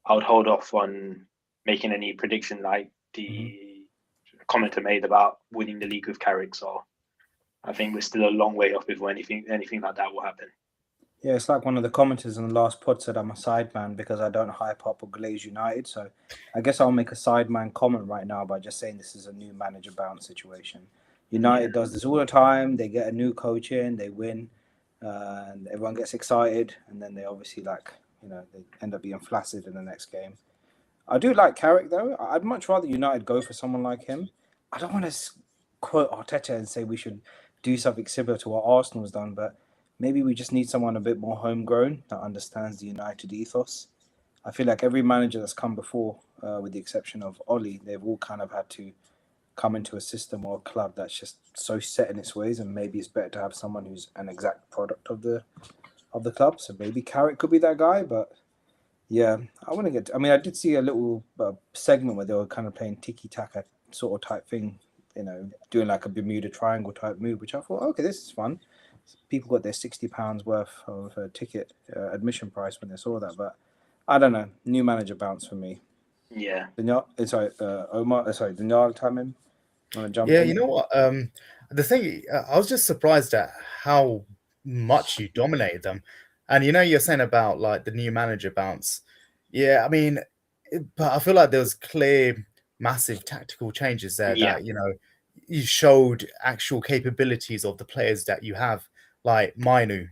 I would hold off on making any prediction like the commenter made about winning the league with Carrick. So I think we're still a long way off before anything like that will happen. Yeah, it's like one of the commenters in the last pod said I'm a sideman because I don't hype up or glaze United. So I guess I'll make a sideman comment right now by just saying this is a new manager bounce situation. United does this all the time. They get a new coach in, they win, and everyone gets excited. And then they obviously they end up being flaccid in the next game. I do like Carrick, though. I'd much rather United go for someone like him. I don't want to quote Arteta and say we should do something similar to what Arsenal's done, but maybe we just need someone a bit more homegrown that understands the United ethos. I feel like every manager that's come before, with the exception of Oli, they've all kind of had to come into a system or a club that's just so set in its ways, and maybe it's better to have someone who's an exact product of the club. So maybe Carrick could be that guy, but yeah, I did see a little segment where they were kind of playing tiki-taka sort of type thing, doing like a Bermuda Triangle type move, which I thought, okay, this is fun. People got their £60 worth of ticket admission price when they saw that, but I don't know. New manager bounce for me. Yeah. Omar. Daniel, time in. Want to jump in? Yeah, you know what? The thing, I was just surprised at how much you dominated them. And you're saying about like the new manager bounce. Yeah, I mean, but I feel like there was clear, massive tactical changes there that you showed actual capabilities of the players that you have. Like Mainu,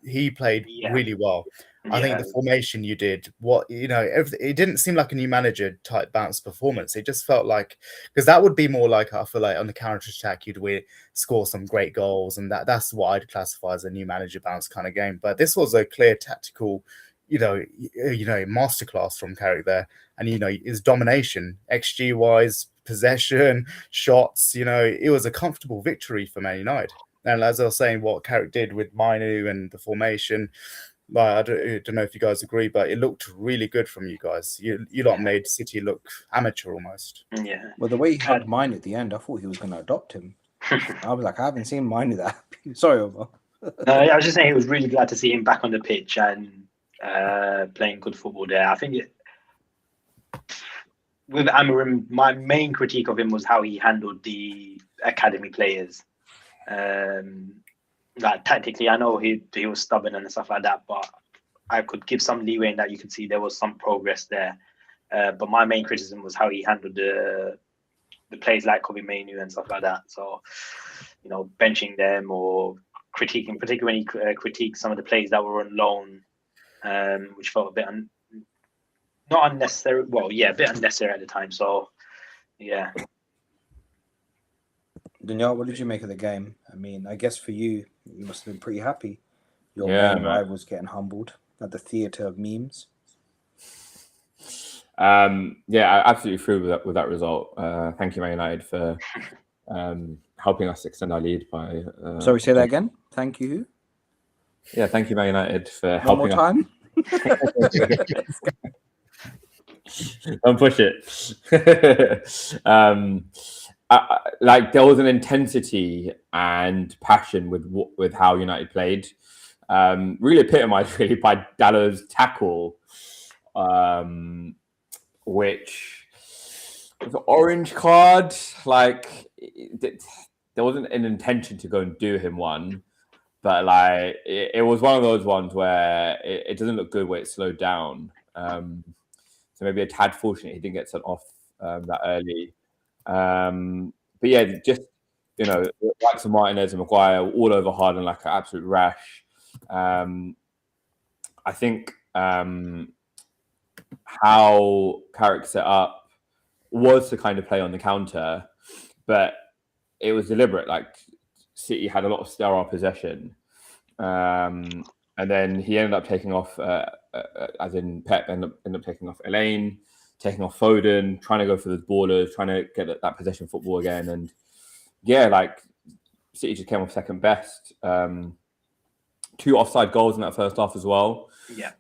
he played really well. I think the formation you did, it didn't seem like a new manager type bounce performance. It just felt like, because that would be more like, I feel like on the counter attack, you'd score some great goals, and that's what I'd classify as a new manager bounce kind of game. But this was a clear tactical, masterclass from Carrick there, and his domination, XG wise, possession, shots. It was a comfortable victory for Man United. And as I was saying, what Carrick did with Mainu and the formation. I don't know if you guys agree, but it looked really good from you guys. You lot made City look amateur almost. Yeah. Well, the way he had mine at the end, I thought he was going to adopt him. I was like, I haven't seen mine do that. Sorry, Omar. No, I was just saying, I was really glad to see him back on the pitch and playing good football there. I think with Amorim, my main critique of him was how he handled the academy players. Like tactically, I know he was stubborn and stuff like that, but I could give some leeway in that. You could see there was some progress there. But my main criticism was how he handled the players like Kobe Mainu and stuff like that. So, you know, benching them or critiquing, particularly when he critiqued some of the players that were on loan, which felt a bit not unnecessary. Well, yeah, a bit unnecessary at the time. So, yeah. Danielle, what did you make of the game? I mean, I guess for you, you must have been pretty happy. Your Yeah, main man. rival's getting humbled at the theatre of memes. Yeah, I absolutely threw with that result. Thank you, Man United, for helping us extend our lead by. Sorry, say that again. Thank you. Yeah, thank you, Man United, for One more helping us. time. Don't push it. Like there was an intensity and passion with how United played. Really epitomized really by Dallow's tackle, which was an orange card. Like there wasn't an intention to go and do him one, but like it was one of those ones where it doesn't look good where it's slowed down. So maybe a tad fortunate he didn't get sent off that early. But yeah, just likes of Martinez and Maguire all over Harden like an absolute rash. I think how Carrick set up was to kind of play on the counter, but it was deliberate. Like City had a lot of sterile possession, and then he ended up taking off, as in Pep ended up taking off Elaine, taking off Foden, trying to go for the ballers, trying to get that possession football again. And yeah, like City just came off second best. 2 offside goals in that first half as well. Yeah.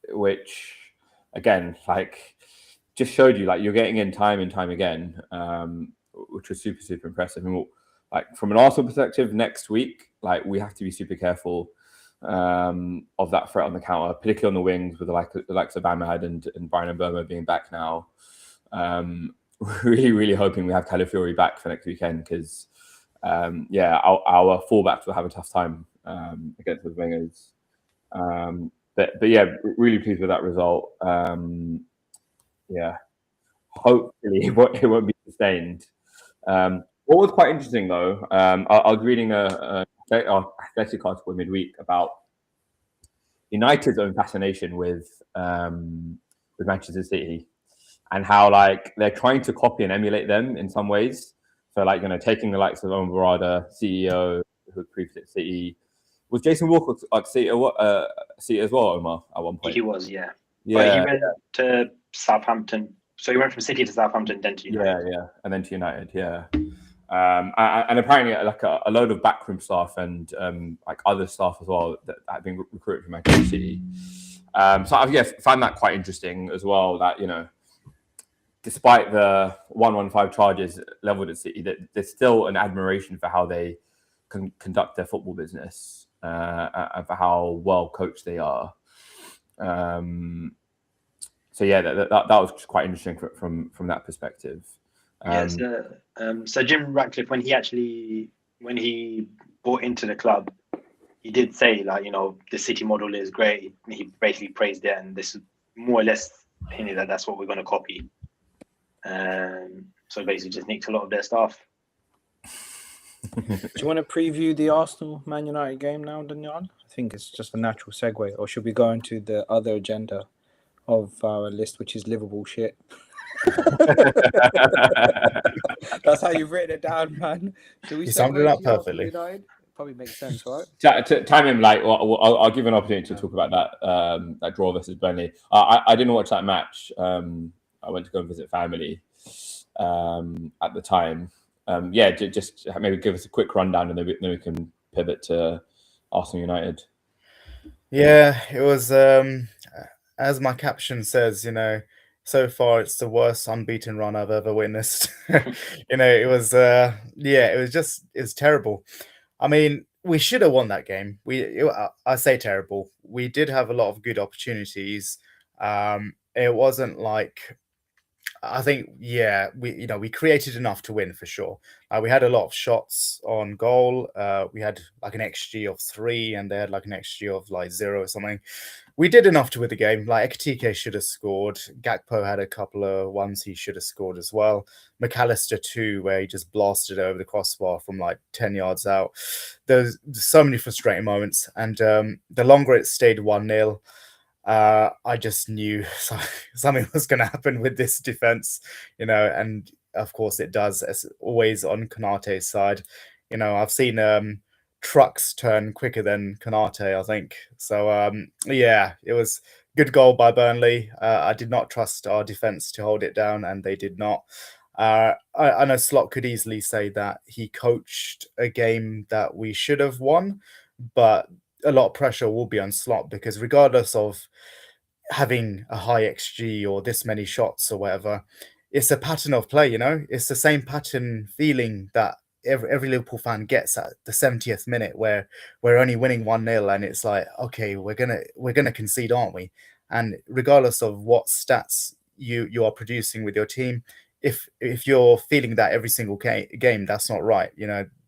Which again, like just showed you like you're getting in time and time again, which was super, super impressive. I mean, like from an Arsenal perspective, next week, like we have to be super careful of that threat on the counter, particularly on the wings with the likes of Ahmad and Brian Mbeumo being back now. Really, really hoping we have Calafiori back for next weekend because, our fullbacks will have a tough time against the wingers. But yeah, really pleased with that result. Hopefully it won't be sustained. What was quite interesting though, I was reading a Athletic article midweek about United's own fascination with Manchester City and how like they're trying to copy and emulate them in some ways. So like taking the likes of Owen Barada, CEO who previously at City. Was Jason Walker like City as well, Omar, at one point? He was, yeah. Yeah. But he went to Southampton. So he went from City to Southampton, then to United. Yeah, and then to United, yeah. And apparently, like a load of backroom staff and like other staff as well that have been recruited from Manchester City. So I find that quite interesting as well. That despite the 115 charges leveled at City, that there's still an admiration for how they can conduct their football business and for how well coached they are. So yeah, that was quite interesting from that perspective. So Jim Ratcliffe, when he bought into the club, he did say like the City model is great. He basically praised it, and this is more or less hinted that that's what we're going to copy. So basically, just nicked a lot of their stuff. Do you want to preview the Arsenal Man United game now, Daniel? I think it's just a natural segue, or should we go into the other agenda of our list, which is Liverpool shit? That's how you've written it down, man. Do we summed it up perfectly. Probably makes sense, right? Time him like I'll give an opportunity to talk about that draw versus Burnley. I didn't watch that match. I went to go and visit family at the time. Just maybe give us a quick rundown and then we can pivot to Arsenal United. Yeah, it was as my caption says, so far it's the worst unbeaten run I've ever witnessed. It was terrible. I mean, we should have won that game. I say terrible. We did have a lot of good opportunities. It wasn't like I think, yeah, we created enough to win for sure. We had a lot of shots on goal. We had like an XG of 3, and they had like an XG of like 0 or something. We did enough to win the game. Like Ekitike should have scored. Gakpo had a couple of ones he should have scored as well. McAllister too, where he just blasted over the crossbar from like 10 yards out. There's so many frustrating moments, and the longer it stayed 1-0, I just knew something was going to happen with this defense, and of course it does, as always on Konate's side. I've seen trucks turn quicker than Konate, I think. So, yeah, it was good goal by Burnley. I did not trust our defense to hold it down, and they did not. I know Slot could easily say that he coached a game that we should have won, but a lot of pressure will be on Slot, because regardless of having a high XG or this many shots or whatever, it's a pattern of play. It's the same pattern feeling that every Liverpool fan gets at the 70th minute, where we're only winning 1-0, and it's like, okay, we're gonna concede, aren't we? And regardless of what stats you are producing with your team, if you're feeling that every single game, that's not right.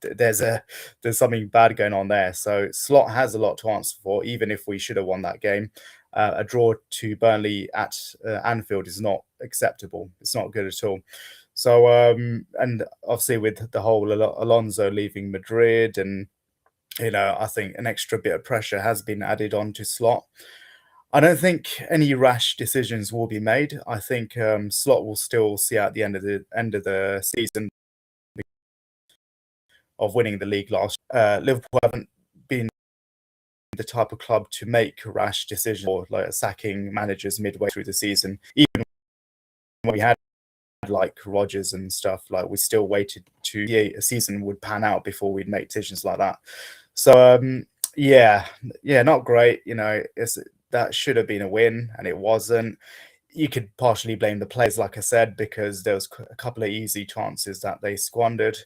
There's something bad going on there. So Slot has a lot to answer for, even if we should have won that game. A draw to Burnley at Anfield is not acceptable. It's not good at all. So, and obviously with the whole Alonso leaving Madrid, and I think an extra bit of pressure has been added on to Slot. I don't think any rash decisions will be made. I think Slot will still see out the end of the season of winning the league last. Liverpool haven't been the type of club to make rash decisions or like sacking managers midway through the season. Even when we had like Rodgers and stuff, like we still waited to see a season would pan out before we'd make decisions like that. So yeah, not great. That should have been a win, and it wasn't. You could partially blame the players, like I said, because there was a couple of easy chances that they squandered.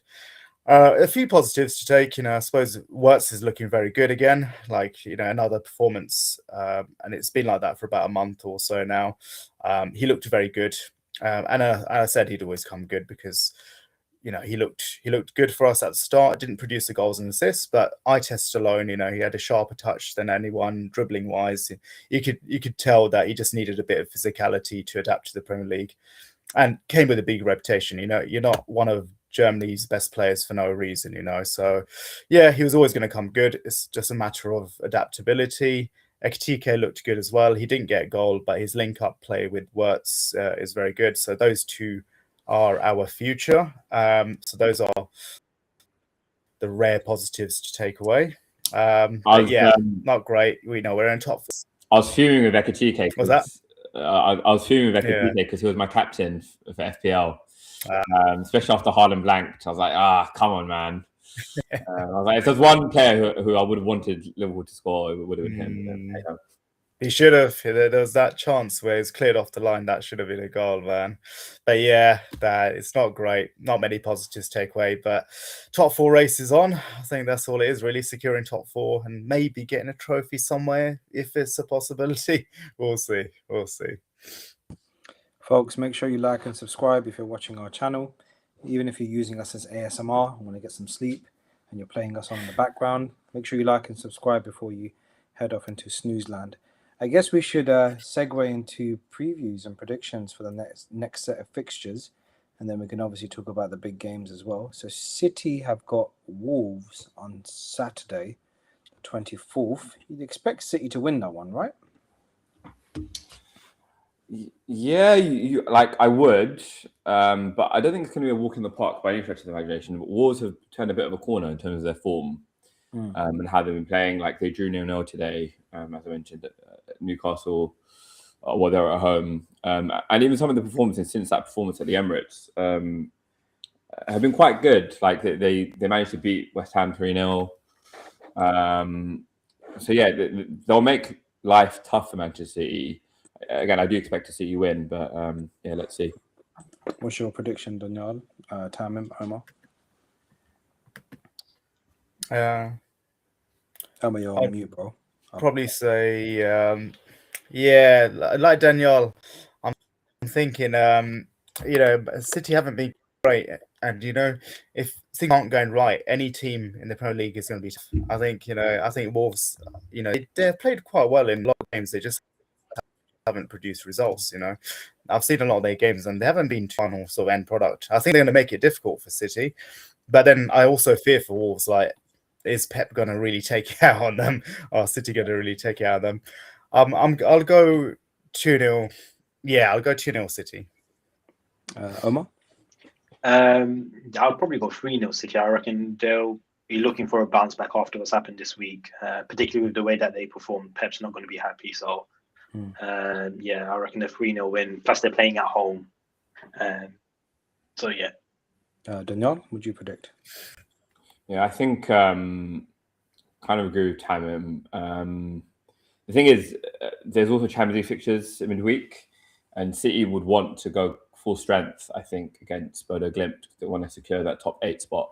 A few positives to take, I suppose Wirtz is looking very good again, like, another performance, and it's been like that for about a month or so now. He looked very good, and I said he'd always come good, because he looked good for us at the start. Didn't produce the goals and assists, but eye test alone, he had a sharper touch than anyone dribbling wise. You could tell that he just needed a bit of physicality to adapt to the Premier League, and came with a big reputation. You're not one of Germany's best players for no reason. So yeah, he was always going to come good. It's just a matter of adaptability. Ekitike looked good as well. He didn't get a goal, but his link-up play with Wirtz is very good. So those two are our future. So those are the rare positives to take away. Not great. We're in top. I was fuming with Ekitike. Was that? I was fuming with Ekitike because he was my captain for FPL, especially after Haaland blanked. I was like, come on, man. I was like, if there's one player who I would have wanted Liverpool to score, it would have been him. He should have. There was that chance where it's cleared off the line. That should have been a goal, man. But yeah, it's not great. Not many positives to take away. But top 4 race is on. I think that's all it is, really. Securing top 4 and maybe getting a trophy somewhere if it's a possibility. We'll see. Folks, make sure you like and subscribe if you're watching our channel. Even if you're using us as ASMR and want to get some sleep and you're playing us on in the background, make sure you like and subscribe before you head off into snooze land. I guess we should segue into previews and predictions for the next set of fixtures, and then we can obviously talk about the big games as well. So City have got Wolves on Saturday, the 24th. You'd expect City to win that one, right? Yeah, I would, but I don't think it's going to be a walk in the park by any stretch of the imagination. Wolves have turned a bit of a corner in terms of their form and how they've been playing. Like they drew 0-0 today, as I mentioned, Newcastle, while they were at home, and even some of the performances since that performance at the Emirates have been quite good. Like they managed to beat West Ham 3-0. So yeah, they'll make life tough for Manchester City. Again, I do expect to see you win, but yeah, let's see. What's your prediction, Daniel? Tamim, Omar? Omar, you're on mute, bro. Probably say, like Daniel, I'm thinking City haven't been great, and if things aren't going right, any team in the Premier League is going to be tough. I think Wolves, they've played quite well in a lot of games. They just haven't produced results. I've seen a lot of their games, and they haven't been final sort of end product. I think they're going to make it difficult for City, but then I also fear for Wolves. Like, is Pep going to really take it out on them, or City going to really take it out of them? I'll go 2-0. Yeah, I'll go 2-0 City. Omar? I'll probably go 3-0 City. I reckon they'll be looking for a bounce back after what's happened this week, particularly with the way that they performed. Pep's not going to be happy. So, I reckon a 3-0 win. Plus, they're playing at home. So, yeah. Daniel, would you predict? Yeah, I think kind of agree with Tamim. The thing is, there's also Champions League fixtures in midweek, and City would want to go full strength, I think, against Bodo Glimt. They want to secure that top 8 spot.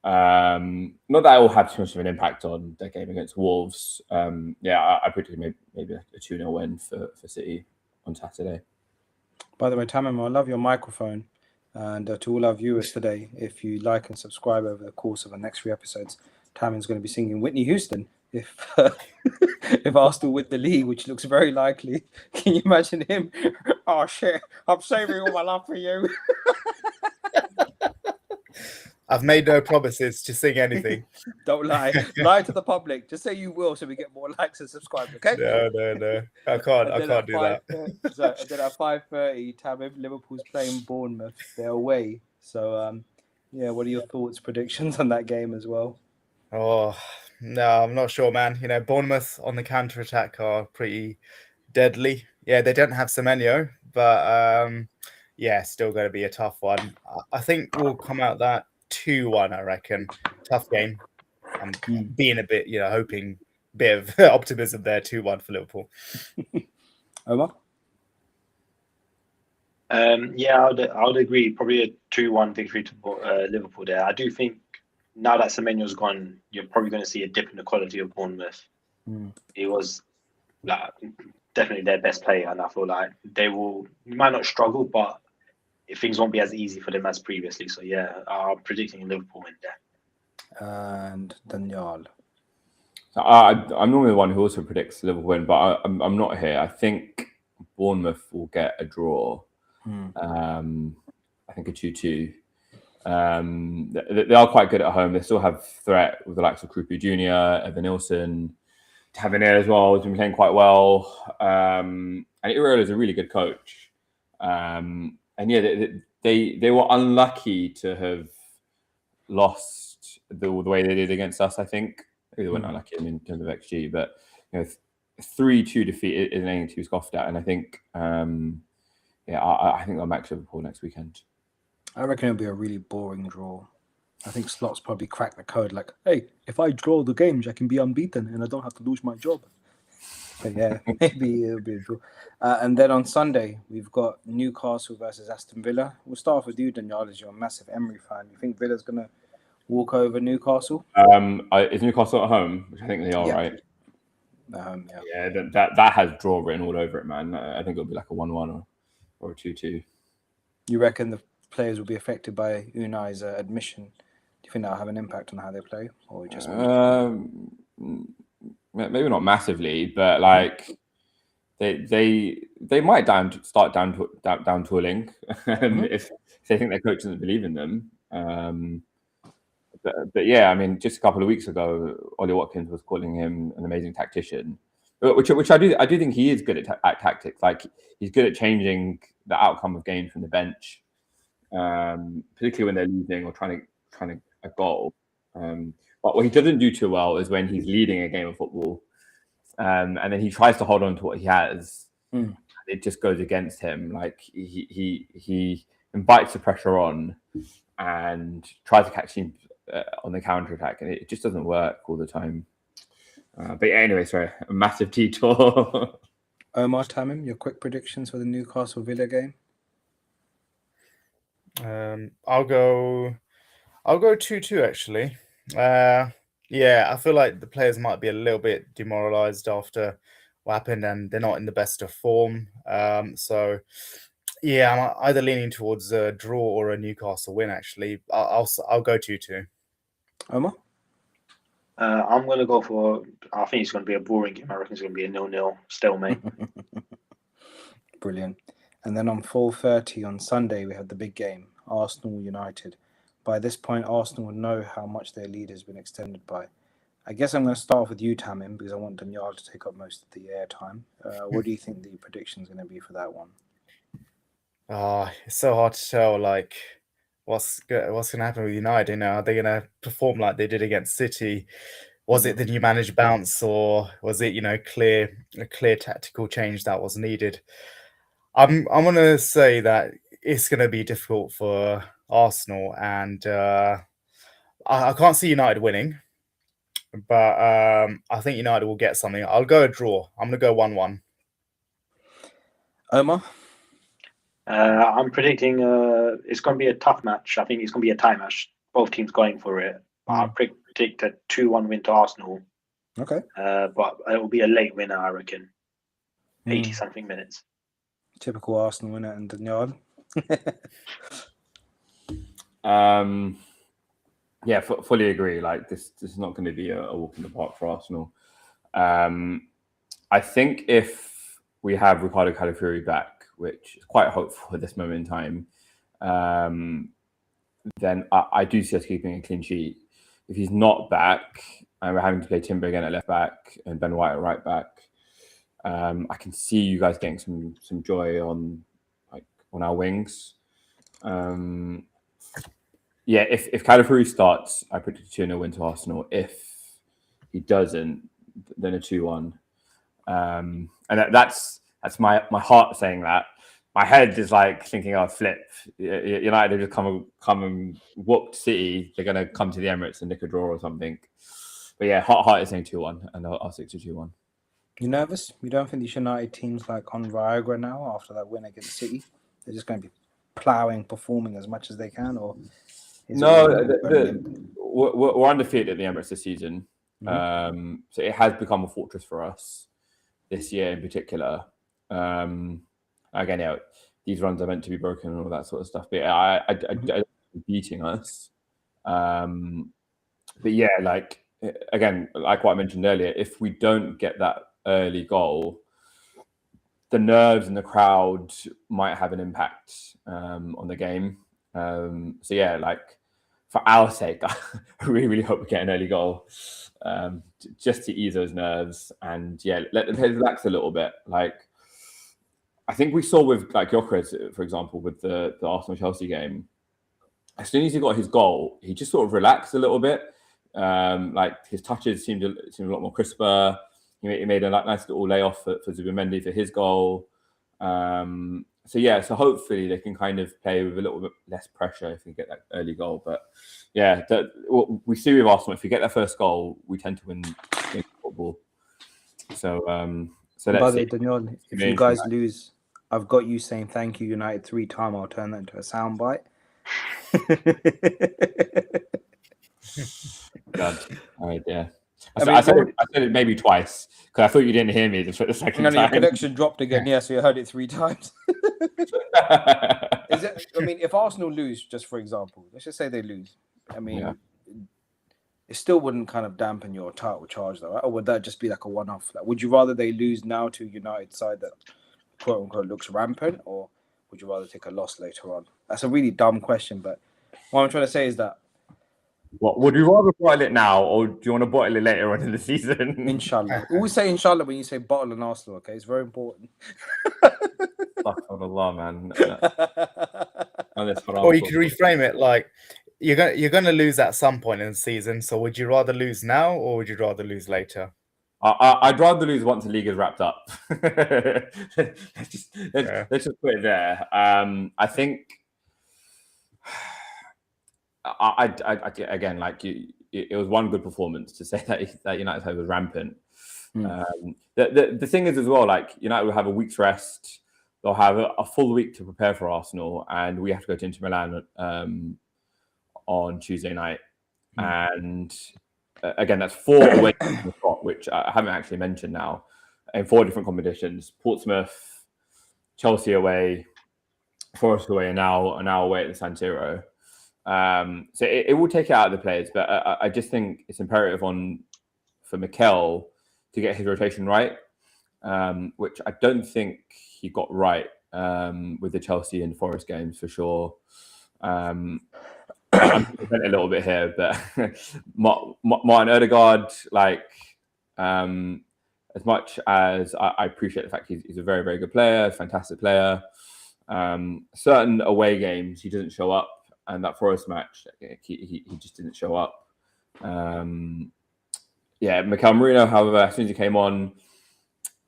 Not that it will have too much of an impact on their game against Wolves. I predict maybe a 2-0 win for City on Saturday. By the way, Tamim, I love your microphone. And to all our viewers today, if you like and subscribe over the course of the next 3 episodes, Tamim's going to be singing Whitney Houston if if Arsenal win the league, which looks very likely. Can you imagine him? Oh shit! I'm saving all my love for you. I've made no promises to sing anything. Don't lie. Lie to the public. Just say you will, so we get more likes and subscribes. Okay? No. I can't do that. And then at 5:30, Tamim, Liverpool's playing Bournemouth. They're away. So, what are your thoughts, predictions on that game as well? Oh no, I'm not sure, man. Bournemouth on the counter attack are pretty deadly. Yeah, they don't have Semenyo, but still going to be a tough one. I think we'll come out that 2-1, I reckon. Tough game. I'm being a bit, hoping a bit of optimism there. 2-1 for Liverpool. Omar? I would agree. Probably a 2-1 victory to Liverpool there. I do think now that Semenyo's gone, you're probably going to see a dip in the quality of Bournemouth. He was definitely their best player, and I feel like they might not struggle, but things won't be as easy for them as previously. So I'm predicting a Liverpool win there. And Daniel. I'm normally the one who also predicts Liverpool win, but I'm not here. I think Bournemouth will get a draw. I think a 2-2. They are quite good at home. They still have threat with the likes of Krupu Jr., Evan Nilsson, Tavernier as well. He's been playing quite well. And Iraola is a really good coach. They were unlucky to have lost the way they did against us, I think. Maybe they weren't unlucky in terms of XG, but 3-2 defeat isn't anything to be scoffed at. And I think I think they'll match Liverpool next weekend. I reckon it'll be a really boring draw. I think Slot's probably cracked the code like, hey, if I draw the games, I can be unbeaten and I don't have to lose my job. But maybe it'll be a draw. And then on Sunday, we've got Newcastle versus Aston Villa. We'll start off with you, Daniel, as you're a massive Emery fan. You think Villa's going to walk over Newcastle? Is Newcastle at home? Which I think they are, right? That has draw written all over it, man. I think it'll be like a 1-1 or a 2-2. You reckon the players will be affected by Unai's admission? Do you think that'll have an impact on how they play, or just maybe not massively, but like they might start down tooling if they think their coach doesn't believe in them. But I mean, just a couple of weeks ago, Ollie Watkins was calling him an amazing tactician, which I do think he is good at tactics. Like, he's good at changing the outcome of games from the bench, particularly when they're losing or trying to a goal. But what he doesn't do too well is when he's leading a game of football, and then he tries to hold on to what he has. It just goes against him. Like, he invites the pressure on and tries to catch him on the counter attack, and it just doesn't work all the time. But anyway, sorry, a massive detour. Omar, Tamim, your quick predictions for the Newcastle Villa game? I'll go 2-2 actually. I feel like the players might be a little bit demoralised after what happened, and they're not in the best of form. So Yeah, I'm either leaning towards a draw or a Newcastle win. Actually, I'll go 2-2. Omar? I'm going to go for. I think it's going to be a boring game. I reckon it's going to be a 0-0 stalemate. Brilliant. And then on 4:30 on Sunday, we have the big game, Arsenal United. By this point, Arsenal would know how much their lead has been extended by. I guess I'm going to start with you, Tamim, because I want Daniel to take up most of the airtime. What do you think the prediction is going to be for that one? It's so hard to tell. Like, what's going to happen with United? You know, are they going to perform like they did against City? Was it the new manager bounce, or was it a clear tactical change that was needed? I'm going to say that it's going to be difficult for Arsenal, and I can't see United winning, but I think United will get something. I'll go a draw. I'm going to go 1-1. Omar? I'm predicting it's going to be a tough match. I think it's going to be a tie match. Both teams going for it. I predict a 2-1 win to Arsenal. Okay. But it will be a late winner, I reckon. 80-something minutes. Typical Arsenal winner, and Daniel? Yeah, fully agree. Like this is not going to be a walk in the park for Arsenal. I think if we have Ricardo Calafiori back, which is quite hopeful at this moment in time, then I do see us keeping a clean sheet. If he's not back and we're having to play Timber again at left back and Ben White at right back, I can see you guys getting some joy on our wings. Yeah, if Calafiori starts, I predict a 2-0 win to Arsenal. If he doesn't, then a 2-1. And that's my heart saying that. My head is like thinking, oh, flip. United have just come and whooped City. They're going to come to the Emirates and nick a draw or something. But yeah, heart is saying 2-1, and I'll stick to 2-1. You nervous? You don't think these United teams like on Viagra now after that win against City? They're just going to be ploughing, performing as much as they can, or? No, we're undefeated at the Emirates this season. So it has become a fortress for us this year in particular. Again, yeah, these runs are meant to be broken and all that sort of stuff. But I don't beating us. But yeah, like again, like what I mentioned earlier, if we don't get that early goal, the nerves in the crowd might have an impact on the game. So yeah, like for our sake, I really, really hope we get an early goal, just to ease those nerves and yeah, let them relax a little bit. Like I think we saw with like Gyökeres, for example, with the Arsenal Chelsea game. As soon as he got his goal, he just sort of relaxed a little bit. Like his touches seemed a lot more crisper. He made a nice little layoff for Zubimendi for his goal. So yeah, so hopefully they can kind of play with a little bit less pressure if we get that early goal. But yeah, what we see with Arsenal, if we get that first goal, we tend to win football. So let's see. Daniel, if you guys lose, I've got you saying thank you United 3 times. I'll turn that into a soundbite. God, all right, yeah. I said it maybe twice because I thought you didn't hear me the second time. Your connection dropped again. Yeah, so you heard it 3 times. If Arsenal lose, just for example, let's just say they lose. It still wouldn't kind of dampen your title charge, though, right? Or would that just be like a one-off? Like, would you rather they lose now to United side that quote unquote looks rampant, or would you rather take a loss later on? That's a really dumb question, but what I'm trying to say is that. What would you rather bottle it now, or do you want to bottle it later on in the season? Inshallah. Always say inshallah when you say bottle and Arsenal. Okay, it's very important. Fuck Allah, man. Or you could reframe it like you're going to lose at some point in the season. So would you rather lose now, or would you rather lose later? I'd rather lose once the league is wrapped up. let's just put it there. I think. Again, like it was one good performance to say that United side was rampant. The thing is as well, like United will have a week's rest. They'll have a full week to prepare for Arsenal, and we have to go to Inter Milan on Tuesday night. And again, that's 4 away from the spot, which I haven't actually mentioned now, in 4 different competitions: Portsmouth, Chelsea away, Forest away and now away at the San Siro. So it will take it out of the players, but I just think it's imperative for Mikel to get his rotation right, which I don't think he got right with the Chelsea and Forest games for sure. I'm a little bit here, but Martin Odegaard, like, as much as I appreciate the fact he's a very, very good player, fantastic player, certain away games he doesn't show up, and that Forest match he just didn't show up. Mikel Merino, however, as soon as he came on,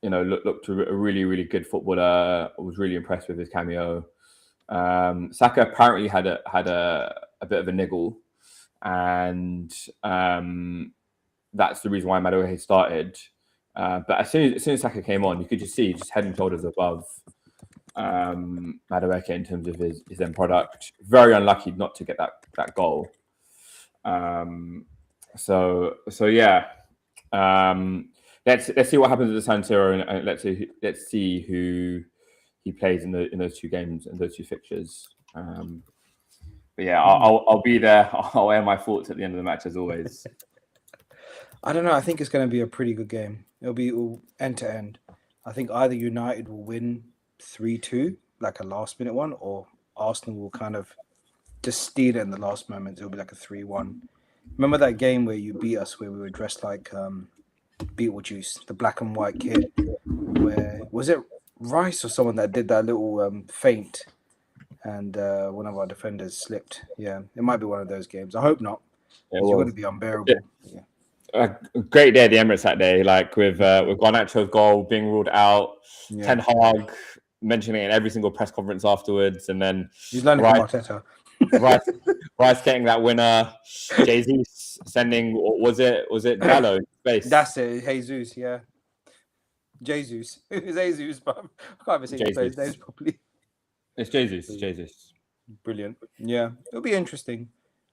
looked a really, really good footballer. I was really impressed with his cameo. Saka apparently had a bit of a niggle, and that's the reason why Madueke started. But as soon as Saka came on, you could just see head and shoulders above Madueke in terms of his end product. Very unlucky not to get that goal. Let's see what happens at the San Siro, and let's see who he plays in those two games and those two fixtures. But yeah, I'll be there. I'll air my thoughts at the end of the match as always. I don't know. I think it's going to be a pretty good game. It'll be end to end. I think either United will win 3-2, like a last minute one, or Arsenal will kind of just steal it in the last moment. It'll be like a 3-1. Remember that game where you beat us, where we were dressed like Beetlejuice, the black and white kid? Where was it Rice or someone that did that little feint, and one of our defenders slipped? Yeah, it might be one of those games. I hope not. It's going to be unbearable. Yeah. A great day at the Emirates that day, like with Garnacho's goal being ruled out, Ten Hag mentioning it in every single press conference afterwards, and then he's learning from Arteta. Rice getting that winner, Jesus sending, was it Dallo in space? That's it, Jesus, yeah. Jesus. It's Jesus, but I can't even say his name properly. It's Jesus. Brilliant. Yeah, it'll be interesting.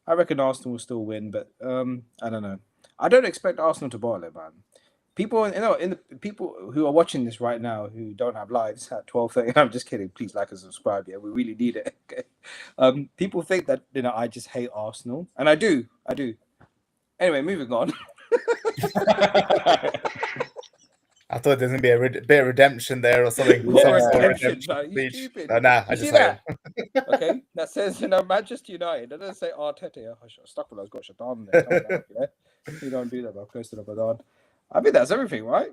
I reckon Arsenal will still win, but I don't know. I don't expect Arsenal to bottle it, man. People, people who are watching this right now who don't have lives at 12:30. I'm just kidding. Please like and subscribe. Yeah, we really need it. Okay? People think that I just hate Arsenal, and I do. Anyway, moving on. I thought there's gonna be a bit of redemption there or something. Redemption? You stupid. I just say that. Okay, that says Manchester United. It doesn't say Arteta. Stuck with I've got Shaitan there. You don't do that, but close to the Ramadan. I mean, that's everything, right?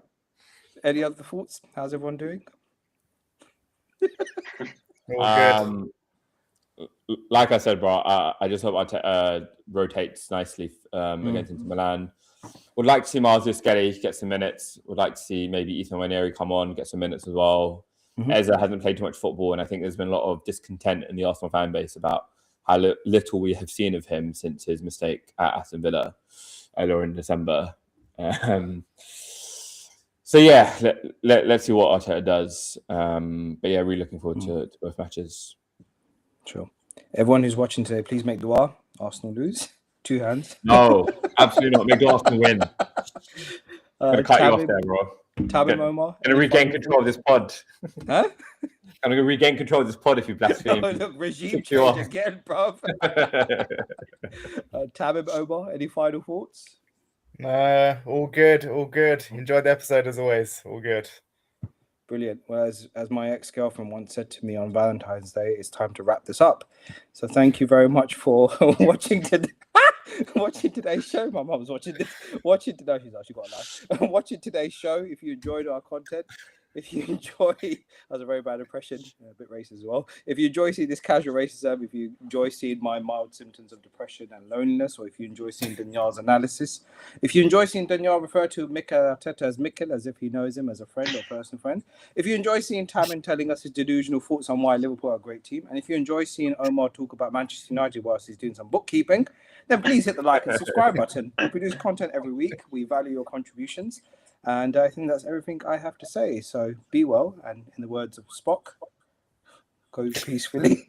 Any other thoughts? How's everyone doing? All good. Like I said, bro, I just hope Arteta rotates nicely against Inter Milan. Would like to see Miles Skelly get some minutes. Would like to see maybe Ethan Waneri come on, get some minutes as well. Eza hasn't played too much football, and I think there's been a lot of discontent in the Arsenal fan base about how little we have seen of him since his mistake at Aston Villa earlier in December. So yeah, let's see what Arteta does. But yeah, really looking forward to both matches. Sure. Everyone who's watching today, please make dua. Arsenal lose. 2 hands. No, absolutely not. Make Arsenal win. I'm gonna cut you off there, bro. Tabim Omar. Gonna regain control of this pod. Huh? I'm gonna regain control of this pod if you blaspheme. Oh, look, regime change again, bro. Tabim Omar, any final thoughts? All good. Enjoyed the episode as always. All good. Brilliant. Well, as my ex-girlfriend once said to me on Valentine's Day, it's time to wrap this up. So thank you very much for watching today's show. My mum's watching today. She's actually got a life. Watching today's show. If you enjoyed our content, if you enjoy, that was a very bad impression, a bit racist as well. If you enjoy seeing this casual racism, if you enjoy seeing my mild symptoms of depression and loneliness, or if you enjoy seeing Danyal's analysis, if you enjoy seeing Danyal refer to Mikel Arteta as Mikel, as if he knows him as a friend or personal friend, if you enjoy seeing Tamin telling us his delusional thoughts on why Liverpool are a great team, and if you enjoy seeing Omar talk about Manchester United whilst he's doing some bookkeeping, then please hit the like and subscribe button. We produce content every week. We value your contributions. And I think that's everything I have to say. So be well. And in the words of Spock, go peacefully.